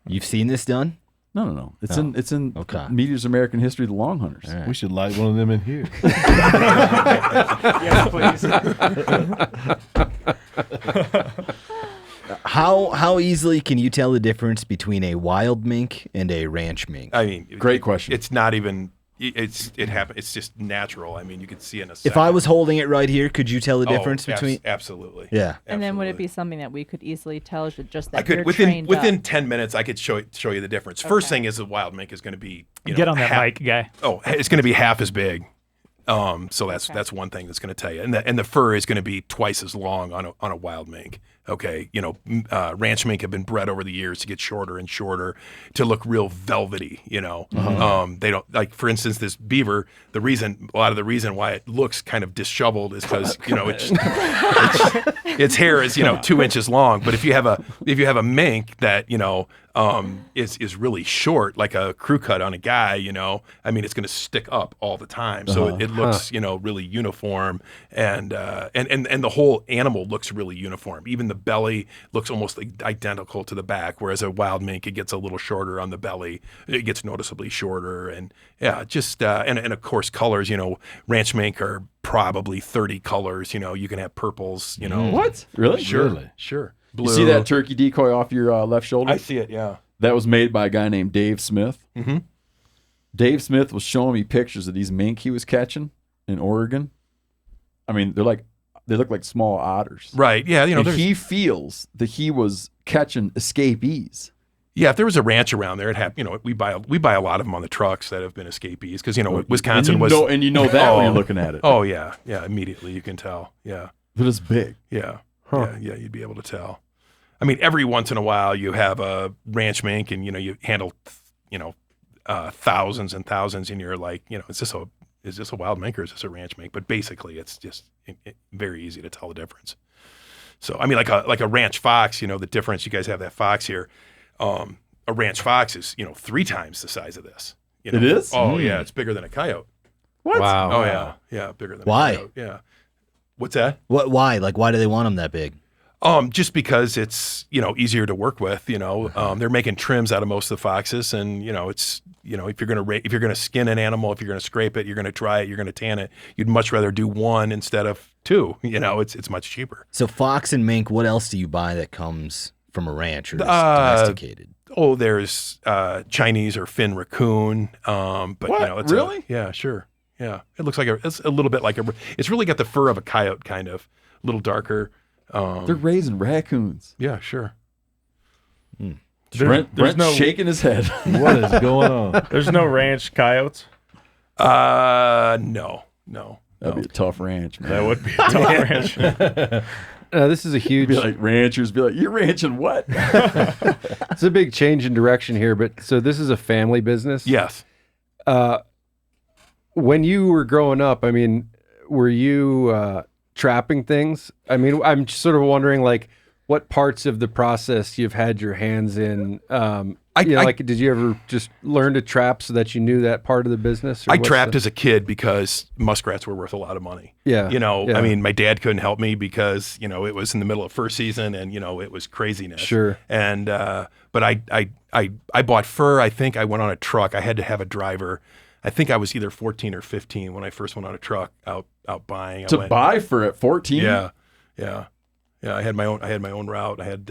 You've seen this done? No. It's in MeatEater's American History of the Long Hunters. Right. We should light one of them in here. Yes, please. How easily can you tell the difference between a wild mink and a ranch mink? I mean, great question. It's not even. It happened. It's just natural. I mean, you could see in a second. If I was holding it right here, could you tell the difference between? Absolutely. Yeah. And then would it be something that we could easily tell? Is it just that I could you're trained within up? 10 minutes. I could show you the difference. First thing is the wild mink is going to be get on that mic, guy. Oh, it's going to be half as big. So that's one thing that's going to tell you, and the fur is going to be twice as long on a wild mink. Okay, ranch mink have been bred over the years to get shorter and shorter to look real velvety. They don't like, for instance, this beaver. A lot of the reason why it looks kind of disheveled is because its hair is 2 inches long. But if you have a mink that is really short, like a crew cut on a guy, I mean, it's going to stick up all the time, so it looks really uniform, and the whole animal looks really uniform. Even the belly looks almost identical to the back, whereas a wild mink, it gets a little shorter on the belly, it gets noticeably shorter, and and of course colors. Ranch mink are probably 30 colors. You can have purples. What? Really? Sure. Blue. You see that turkey decoy off your left shoulder? I see it. Yeah. That was made by a guy named Dave Smith. Mm-hmm. Dave Smith was showing me pictures of these mink he was catching in Oregon. I mean, they look like small otters. Right. Yeah. And he feels that he was catching escapees. Yeah, if there was a ranch around there, we buy a lot of them on the trucks that have been escapees because Wisconsin was. And you know that when you're looking at it. Oh yeah, immediately you can tell. Yeah, but it's big. Yeah, yeah, you'd be able to tell. I mean, every once in a while you have a ranch mink, and you handle thousands and thousands, and you're like, is this a wild mink or is this a ranch mink? But basically, it's just very easy to tell the difference. So I mean, like a ranch fox, the difference. You guys have that fox here. A ranch fox is 3 times the size of this. It is? Oh yeah, it's bigger than a coyote. What? Wow. Oh yeah, bigger than Why? a coyote. Yeah. What's that? Why? Like, why do they want them that big? Just because it's easier to work with. They're making trims out of most of the foxes, and it's if you're gonna skin an animal, if you're gonna scrape it, you're gonna dry it, you're gonna tan it. You'd much rather do 1 instead of 2. It's much cheaper. So fox and mink. What else do you buy that comes from a ranch or is domesticated? There's Chinese or Finn raccoon. But what? It's really? Yeah, sure. Yeah, it looks like it's a little bit like it's really got the fur of a coyote, kind of a little darker. They're raising raccoons. Yeah, sure. Brent's shaking his head. What is going on? There's no ranch coyotes. No. That'd be a tough ranch, man. That would be a tough ranch. This is a huge. Be like ranchers. Be like, you're ranching what? It's a big change in direction here, but so this is a family business. Yes. When you were growing up, I mean, were you trapping things? I mean, I'm sort of wondering, like, what parts of the process you've had your hands in. Did you ever just learn to trap so that you knew that part of the business? I trapped as a kid because muskrats were worth a lot of money. Yeah. I mean, my dad couldn't help me because, it was in the middle of first season and, it was craziness. Sure. And, but I bought fur. I think I went on a truck. I had to have a driver. I think I was either 14 or 15 when I first went on a truck out buying. Buy fur at 14? Yeah. Yeah, I had my own route. I had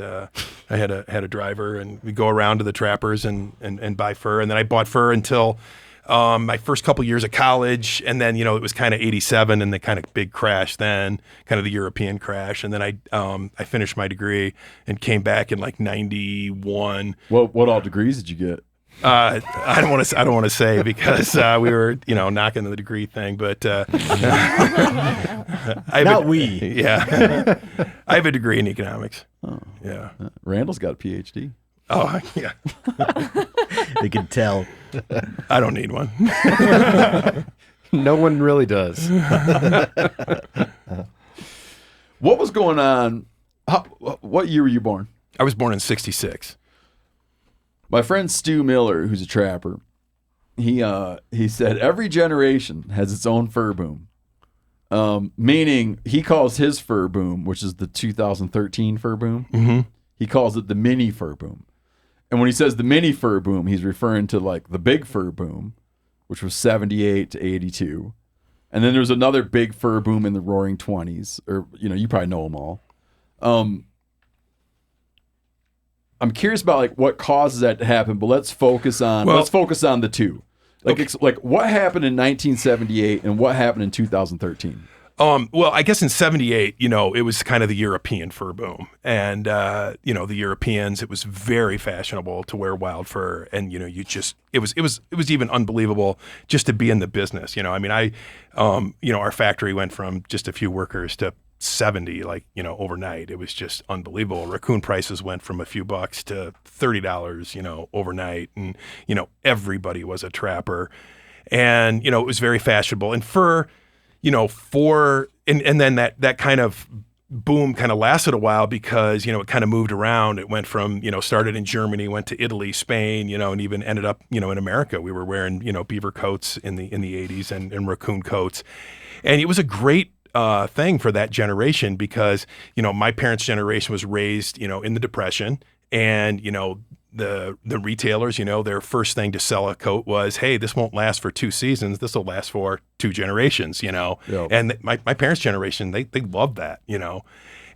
a driver, and we go around to the trappers and buy fur. And then I bought fur until my first couple years of college, and then it was kind of 87 and the kind of big crash then, kind of the European crash. And then I finished my degree and came back in like 91. What all degrees did you get? I don't want to say because we were knocking the degree thing, but Yeah, I have a degree in economics. Oh. Yeah, Randall's got a PhD. Oh yeah, They can tell. I don't need one. No one really does. What was going on? What year were you born? I was born in '66. My friend Stu Miller, who's a trapper, he said every generation has its own fur boom. Meaning he calls his fur boom, which is the 2013 fur boom, he calls it the mini fur boom. And when he says the mini fur boom, he's referring to like the big fur boom, which was 78 to 82. And then there's another big fur boom in the roaring 20s, or you probably know them all. I'm curious about like what causes that to happen, but let's focus on the two. Like what happened in 1978 and what happened in 2013. Well, I guess in '78, it was kind of the European fur boom, and the Europeans, it was very fashionable to wear wild fur, and it was even unbelievable just to be in the business. I mean, our factory went from just a few workers to 70 overnight. It was just unbelievable. Raccoon prices went from a few bucks to $30 overnight, and everybody was a trapper, and it was very fashionable. And fur and then that kind of boom kind of lasted a while because it kind of moved around. It went from started in Germany, went to Italy, Spain, and even ended up in America. We were wearing beaver coats in the 80s and raccoon coats, and it was a great thing for that generation because my parents' generation was raised in the Depression, and the retailers their first thing to sell a coat was, hey, this won't last for 2 seasons, this will last for 2 generations. Yep. And my parents' generation, they loved that.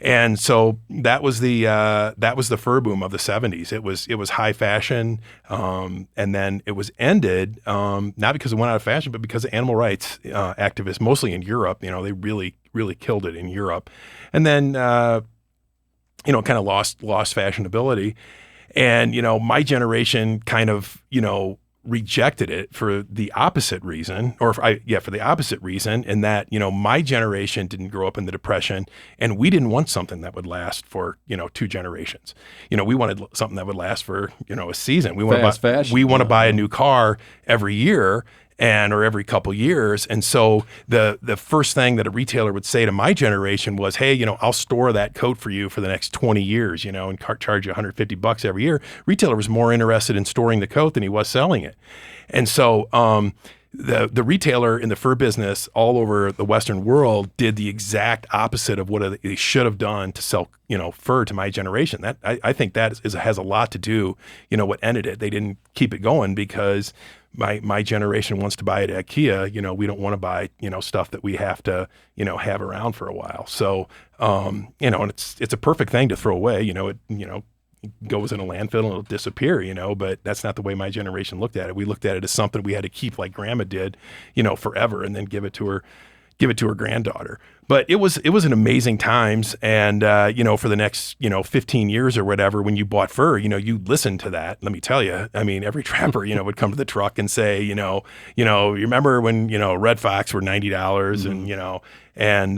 And so that was the fur boom of the 70s. It was high fashion, and then it was ended not because it went out of fashion, but because of animal rights activists, mostly in Europe. They really killed it in Europe, and then kind of lost fashionability, and my generation kind of rejected it for the opposite reason, for the opposite reason, in that my generation didn't grow up in the Depression, and we didn't want something that would last for 2 generations. We wanted something that would last for a season. We want to buy a new car every year or every couple years. And so the first thing that a retailer would say to my generation was, hey, I'll store that coat for you for the next 20 years, and charge you $150 every year. Retailer was more interested in storing the coat than he was selling it. And so the retailer in the fur business all over the Western world did the exact opposite of what they should have done to sell, fur to my generation. That I think that has a lot to do, what ended it. They didn't keep it going because my generation wants to buy it at IKEA. We don't want to buy, stuff that we have to, have around for a while. So, and it's a perfect thing to throw away. It goes in a landfill and it'll disappear, but that's not the way my generation looked at it. We looked at it as something we had to keep like grandma did, forever, and then give it to her granddaughter. But it was an amazing times. And, for the next, 15 years or whatever, when you bought fur, you listened to that. Let me tell you, I mean, every trapper, would come to the truck and say, you remember when, Red Fox were $90 and,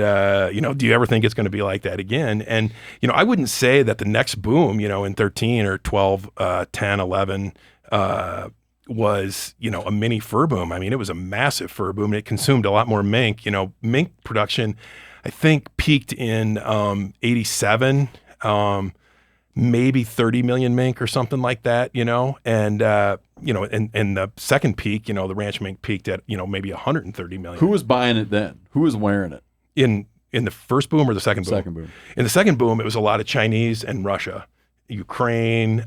do you ever think it's going to be like that again? And, I wouldn't say that the next boom, in 13 or 12, 10, 11, was, a mini fur boom. I mean, it was a massive fur boom, and it consumed a lot more mink. Mink production, I think, peaked in 87. maybe 30 million mink or something like that, and the second peak, the ranch mink peaked at, maybe 130 million. Who was buying it then? Who was wearing it? In the first boom or the second boom? Second boom. In the second boom, it was a lot of Chinese and Russia, Ukraine,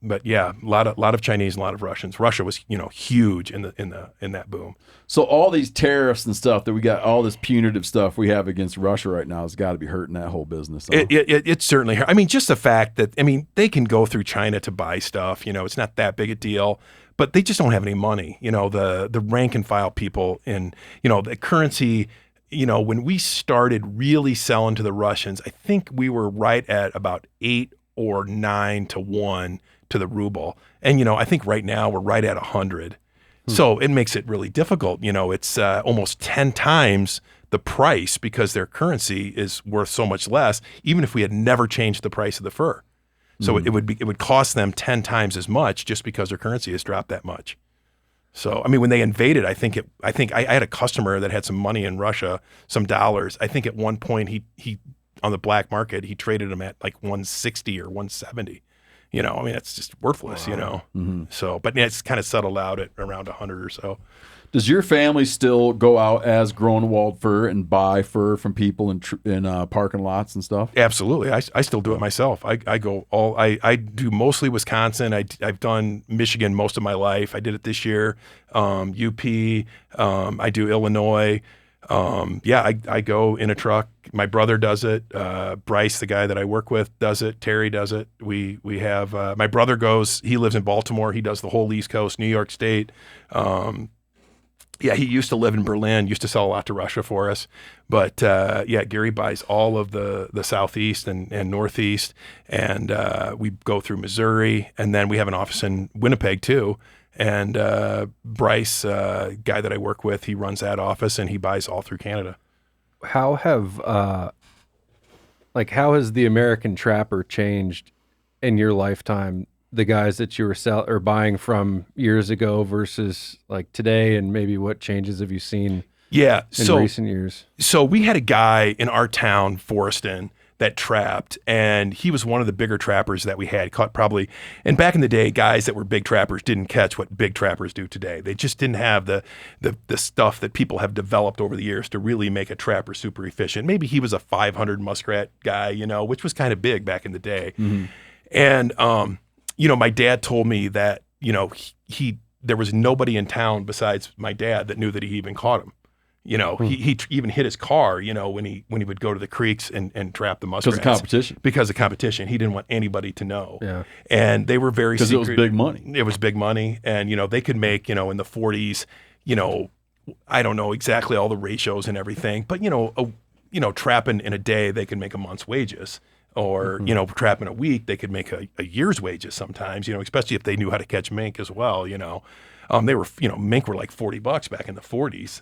but yeah, a lot of Chinese and a lot of Russians. Russia was, huge in that boom. So all these tariffs and stuff that we got, all this punitive stuff we have against Russia right now has got to be hurting that whole business. Huh? It certainly hurt. I mean, just the fact that, they can go through China to buy stuff, it's not that big a deal, but they just don't have any money. The rank and file people in, the currency, when we started really selling to the Russians, I think we were right at about 8 or 9 to 1 to the ruble. And, I think right now we're right at 100. So it makes it really difficult. It's almost 10 times the price because their currency is worth so much less, even if we had never changed the price of the fur. So it would cost them 10 times as much just because their currency has dropped that much. So, when they invaded, I think I had a customer that had some money in Russia, some dollars. I think at one point he on the black market, he traded them at like 160 or 170. It's just worthless, So, but it's kind of settled out at around 100 or so. Does your family still go out as Groenewald fur and buy fur from people in parking lots and stuff? Absolutely. I still do it myself. I do mostly Wisconsin. I've done Michigan most of my life. I did it this year. UP. I do Illinois. I go in a truck. My brother does it. Bryce, the guy that I work with, does it. Terry does it. We have my brother goes. He lives in Baltimore. He does the whole East Coast, New York State. He used to live in Berlin. Used to sell a lot to Russia for us. But Gary buys all of the Southeast and Northeast, and we go through Missouri, and then we have an office in Winnipeg too. And Bryce, guy that I work with, he runs that office and he buys all through Canada. How has the American trapper changed in your lifetime? The guys that you were buying from years ago versus like today, and maybe what changes have you seen? In recent years? So we had a guy in our town, Foreston, that trapped, and he was one of the bigger trappers that we had. Caught probably, and back in the day, guys that were big trappers didn't catch what big trappers do today. They just didn't have the stuff that people have developed over the years to really make a trapper super efficient. Maybe he was a 500 muskrat guy, which was kind of big back in the day. Mm-hmm. And my dad told me that there was nobody in town besides my dad that knew that he even caught him. He even hit his car, when he would go to the creeks and trap the muskrats. Because of competition. He didn't want anybody to know. Yeah. And they were very secret. Because it was big money. It was big money. And, they could make, in the 40s, I don't know exactly all the ratios and everything, but, trapping in a day, they could make a month's wages. Or, trapping a week, they could make a year's wages sometimes, especially if they knew how to catch mink as well, They were, mink were like $40 back in the 40s.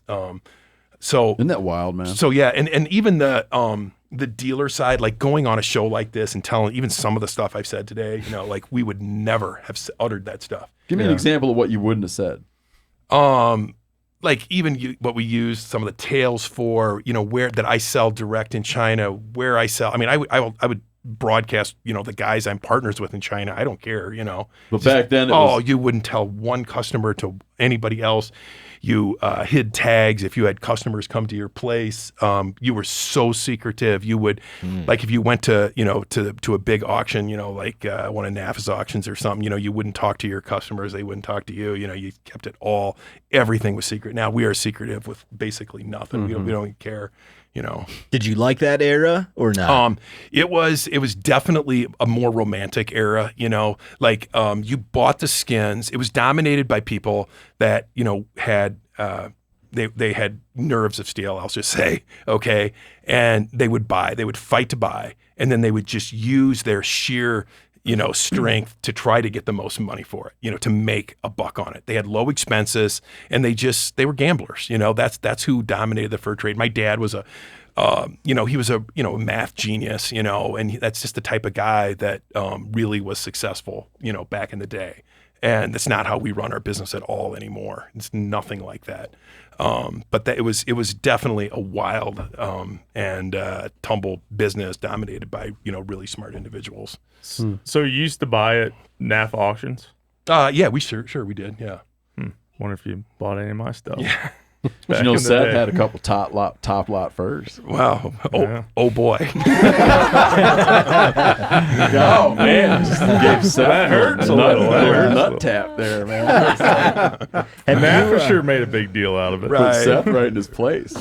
So isn't that wild, man? So yeah, and even the dealer side, like going on a show like this and telling even some of the stuff I've said today, like we would never have uttered that stuff. Give me an example of what you wouldn't have said. Like even what we use some of the tails for, where that I sell direct in China, where I sell. I mean, I would broadcast, the guys I'm partners with in China. I don't care, But back then, you wouldn't tell one customer to anybody else. You hid tags if you had customers come to your place. You were so secretive. You would, like if you went to, to a big auction, like one of NAFA's auctions or something, you wouldn't talk to your customers. They wouldn't talk to you. You kept it all. Everything was secret. Now we are secretive with basically nothing. We don't even care. Did you like that era or not? It was definitely a more romantic era, like you bought the skins. It was dominated by people that, had they had nerves of steel, I'll just say, okay? And they would fight to buy, and then they would just use their sheer strength to try to get the most money for it, to make a buck on it. They had low expenses and they were gamblers, that's who dominated the fur trade. My dad was he was a math genius, and that's just the type of guy that really was successful, back in the day. And that's not how we run our business at all anymore. It's nothing like that. But it was definitely a wild and tumble business dominated by really smart individuals. So you used to buy at NAF auctions? Yeah, we sure we did. Yeah. Wonder if you bought any of my stuff. Yeah. You know, Seth had a couple top lot furs. Wow. Yeah. Oh boy. Oh man, just gave Seth That hurts a little. That hurts a nut little. tap there, man. Matt for sure made a big deal out of it. Put Seth right in his place.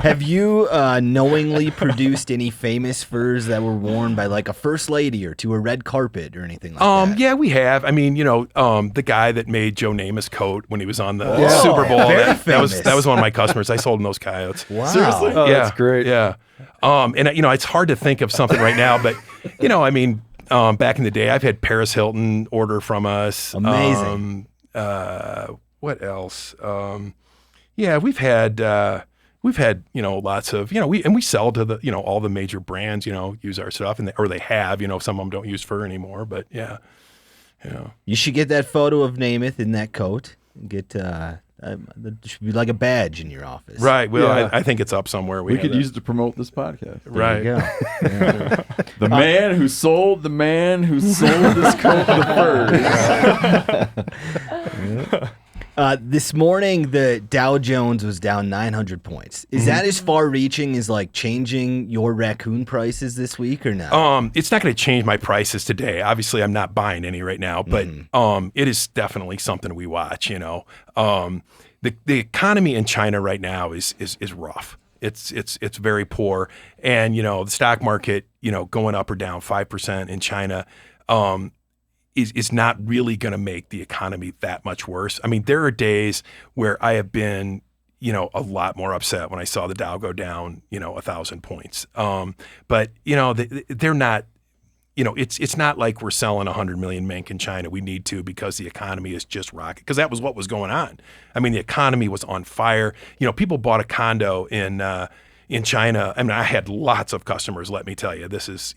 Have you knowingly produced any famous furs that were worn by like a first lady or to a red carpet or anything like that? Yeah, we have. I mean, the guy that made Joe Namath's coat when he was on the Yeah. Super Bowl. Very That famous. was one of my customers. I sold him those coyotes. Wow. Seriously? Oh, Yeah, that's great. Yeah. And it's hard to think of something right now, but I mean, back in the day, I've had Paris Hilton order from us. Amazing. What else? Yeah, we've had lots of we sell to the all the major brands use our stuff or they have some of them don't use fur anymore, but yeah. You should get that photo of Namath in that coat. Get that should be like a badge in your office. Right. Well, Yeah. I think it's up somewhere. We have could that. use it to promote this podcast. There you Right. go. Yeah. The man who sold his coat to furs. This morning, the Dow Jones was down 900 points. Is that as far-reaching as like changing your raccoon prices this week or not? It's not going to change my prices today. Obviously, I'm not buying any right now, but it is definitely something we watch. The economy in China right now is rough. It's very poor, and the stock market going up or down 5% in China. Is not really going to make the economy that much worse. I mean, there are days where I have been, a lot more upset when I saw the Dow go down, 1,000 points. But they're not. It's not like we're selling 100 million mink in China. We need to because the economy is just rocking. Because that was what was going on. I mean, the economy was on fire. People bought a condo in China. I mean, I had lots of customers, let me tell you, this is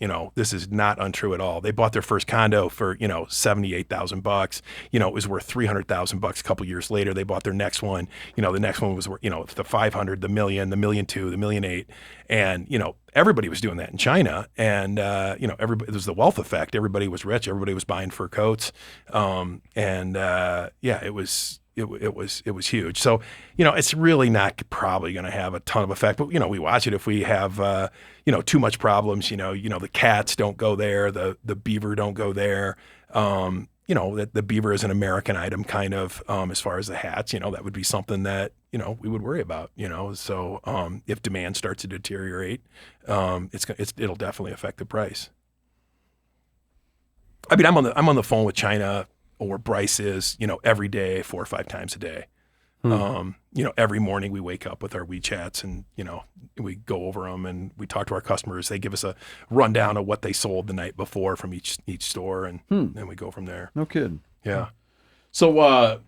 not untrue at all. They bought their first condo for, $78,000. It was worth $300,000 a couple years later. They bought their next one. The next one was worth, the 500, the million, the $1.2 million, the $1.8 million. And, everybody was doing that in China. And, everybody, it was the wealth effect. Everybody was rich. Everybody was buying fur coats. It was huge. So, it's really not probably going to have a ton of effect, but, we watch it. If we have, too much problems, the cats don't go there, the beaver don't go there. The beaver is an American item kind of, as far as the hats, that would be something that, we would worry about, So, if demand starts to deteriorate, it'll definitely affect the price. I mean, I'm on the phone with China, or Bryce is, every day, 4 or 5 times a day. Every morning we wake up with our WeChats and, we go over them and we talk to our customers. They give us a rundown of what they sold the night before from each store, and then we go from there. No kidding. Yeah. So,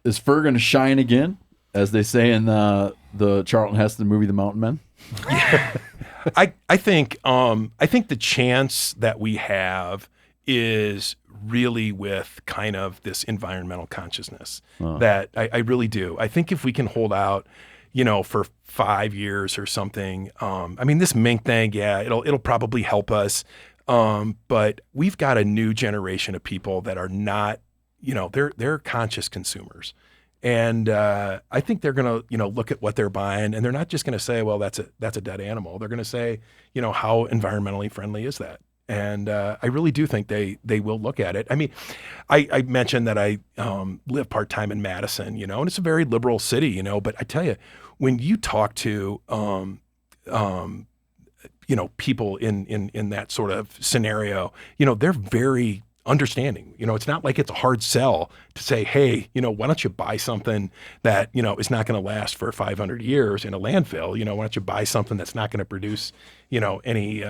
is fur going to shine again, as they say in the Charlton Heston movie, The Mountain Men? Yeah. I think the chance that we have is really with kind of this environmental consciousness that I really do. I think if we can hold out, for 5 years or something, I mean, this mink thing, yeah, it'll probably help us. But we've got a new generation of people that are not, they're conscious consumers. And I think they're going to, look at what they're buying, and they're not just going to say, well, that's a dead animal. They're going to say, how environmentally friendly is that? And I really do think they will look at it. I mean, I mentioned that I live part-time in Madison, and it's a very liberal city, but I tell you, when you talk to, people in that sort of scenario, they're very understanding. It's not like it's a hard sell to say, hey, why don't you buy something that, is not going to last for 500 years in a landfill? Why don't you buy something that's not going to produce, any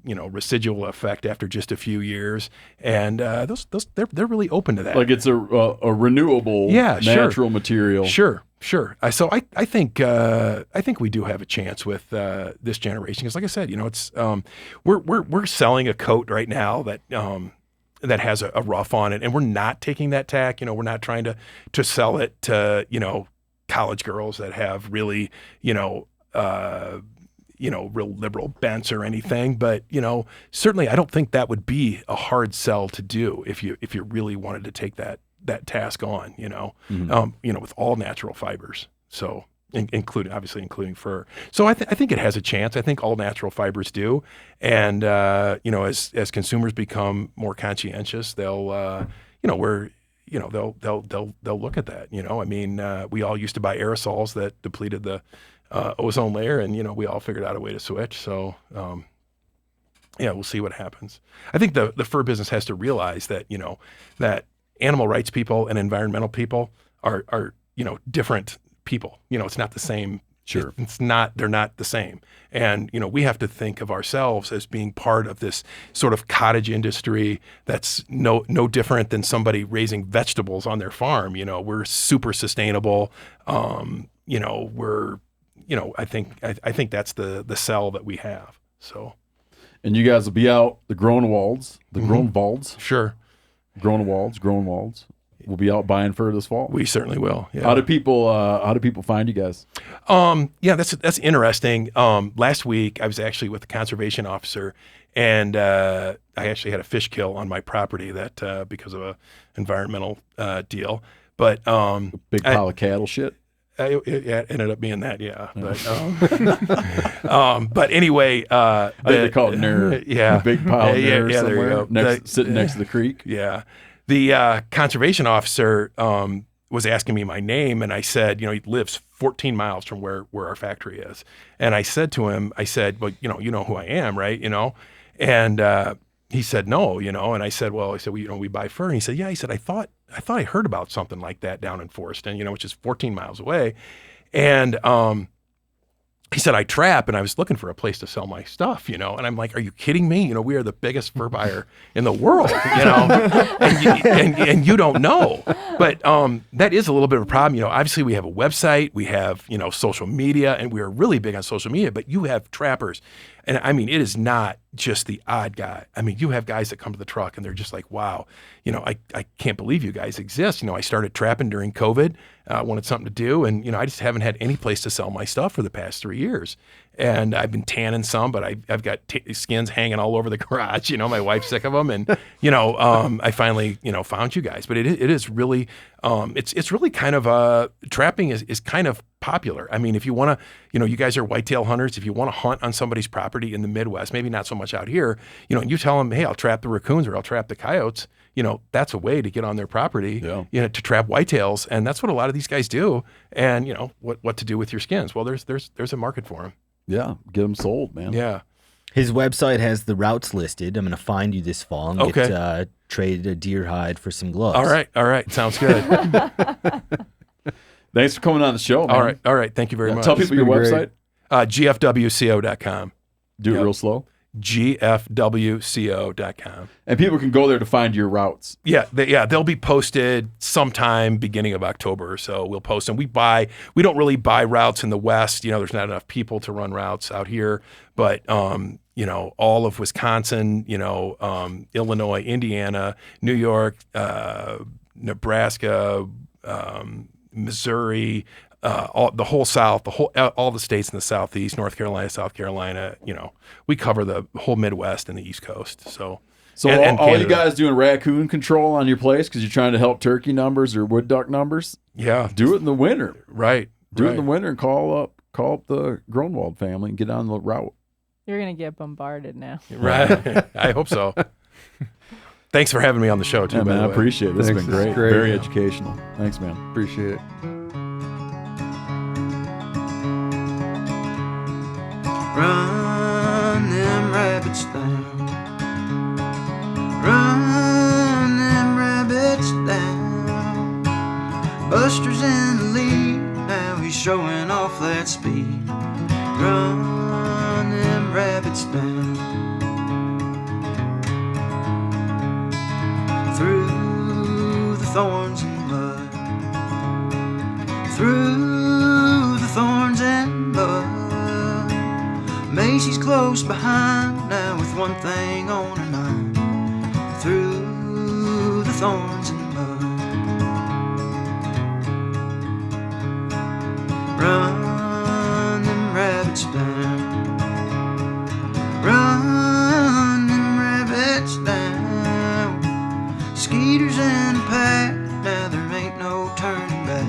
residual effect after just a few years? And they're really open to that. Like it's a renewable, natural material. Sure. So I think we do have a chance with this generation, because like I said, it's we're selling a coat right now that that has a rough on it, and we're not taking that tack. We're not trying to sell it to college girls that have really real liberal bents or anything. But certainly I don't think that would be a hard sell to do if you really wanted to take that task on. With all natural fibers. So including fur. So I think it has a chance. I think all natural fibers do. And as consumers become more conscientious, they'll look at that. We all used to buy aerosols that depleted the ozone layer, and we all figured out a way to switch. So we'll see what happens. I think the fur business has to realize that that animal rights people and environmental people are different people. It's not the same. Sure. They're not the same. And, we have to think of ourselves as being part of this sort of cottage industry that's no different than somebody raising vegetables on their farm. We're super sustainable. I think that's the sell that we have. So. And you guys will be out the Grunewalds. Sure. Grunewalds. We'll be out buying fur this fall. We certainly will. Yeah. How do people find you guys? That's interesting. Last week I was actually with the conservation officer, and I actually had a fish kill on my property that because of a environmental deal. But big pile of cattle shit. It ended up being that, yeah. But anyway, I think they call it nerd. Yeah, big pile of nerd there somewhere you go. Sitting next to the creek. Yeah. The conservation officer was asking me my name, and I said, he lives 14 miles from where our factory is. And I said to him, well, you know who I am, right? And he said, no, and I said, we buy fur. And he said, yeah. He said, I thought I heard about something like that down in Forreston, which is 14 miles away. And he said, I trap, and I was looking for a place to sell my stuff, and I'm like, are you kidding me? We are the biggest fur buyer in the world, and you don't know. But that is a little bit of a problem. Obviously we have a website, we have, social media, and we are really big on social media, but you have trappers. And it is not just the odd guy. You have guys that come to the truck and they're just like, wow, I can't believe you guys exist. I started trapping during COVID, wanted something to do. And, I just haven't had any place to sell my stuff for the past 3 years. And I've been tanning some, but I've got skins hanging all over the garage. My wife's sick of them. And, I finally, found you guys. But it is really, it's really kind of, trapping is kind of popular. If you want to, you guys are whitetail hunters. If you want to hunt on somebody's property in the Midwest, maybe not so much out here, and you tell them, hey, I'll trap the raccoons or I'll trap the coyotes, that's a way to get on their property, to trap whitetails. And that's what a lot of these guys do. And, what to do with your skins? Well, there's a market for them. Yeah. Get them sold, man. Yeah. His website has the routes listed. I'm going to find you this fall and trade a deer hide for some gloves. All right. Sounds good. Thanks for coming on the show, man. All right. Thank you very much. Tell people your website. GFWCO.com. Do it real slow. GFWCO.com. And people can go there to find your routes. Yeah, they'll be posted sometime beginning of October or so. We'll post them. We don't really buy routes in the West. There's not enough people to run routes out here. But all of Wisconsin, Illinois, Indiana, New York, Nebraska, Missouri, the whole South, all the states in the Southeast, North Carolina, South Carolina, we cover the whole Midwest and the East Coast. So all you guys doing raccoon control on your place because you're trying to help turkey numbers or wood duck numbers? Yeah. Do it in the winter. Right. Do it in the winter and call up the Grunewald family and get on the route. You're going to get bombarded now. Right. I hope so. Thanks for having me on the show, too, man. I appreciate it. This has been great. Very man. Educational. Thanks, man. Appreciate it. Run them rabbits down. Run them rabbits down. Buster's in the lead. Now he's showing off that speed. Run them rabbits down. Through the thorns and mud. Through the thorns and mud. Macy's close behind now with one thing on her mind. Through thorns and mud. Run them rabbits down. Run them rabbits down. Skeeters in a pack, now there ain't no turning back.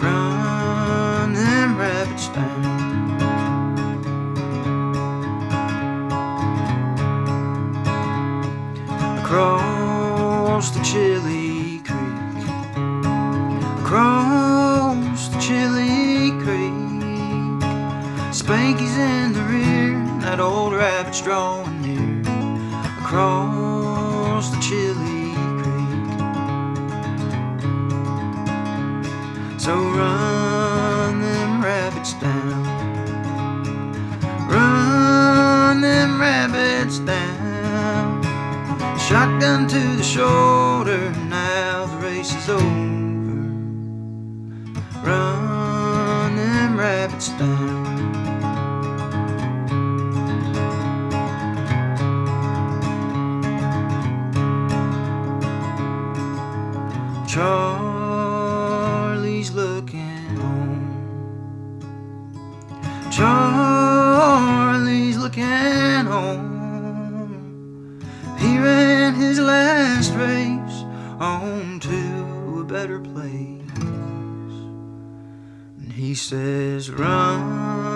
Run them rabbits down. Across the Chili Creek, across the Chili Creek, Spanky's in the rear, that old rabbit's drawing near. Across the Chili Creek, so run them rabbits down. Run them rabbits down. Shotgun to the shoulder, now the race is over. Run them rabbits down. Charlie's looking home. Charlie's looking home. He ran his last race on to a better. better place. And he says, run.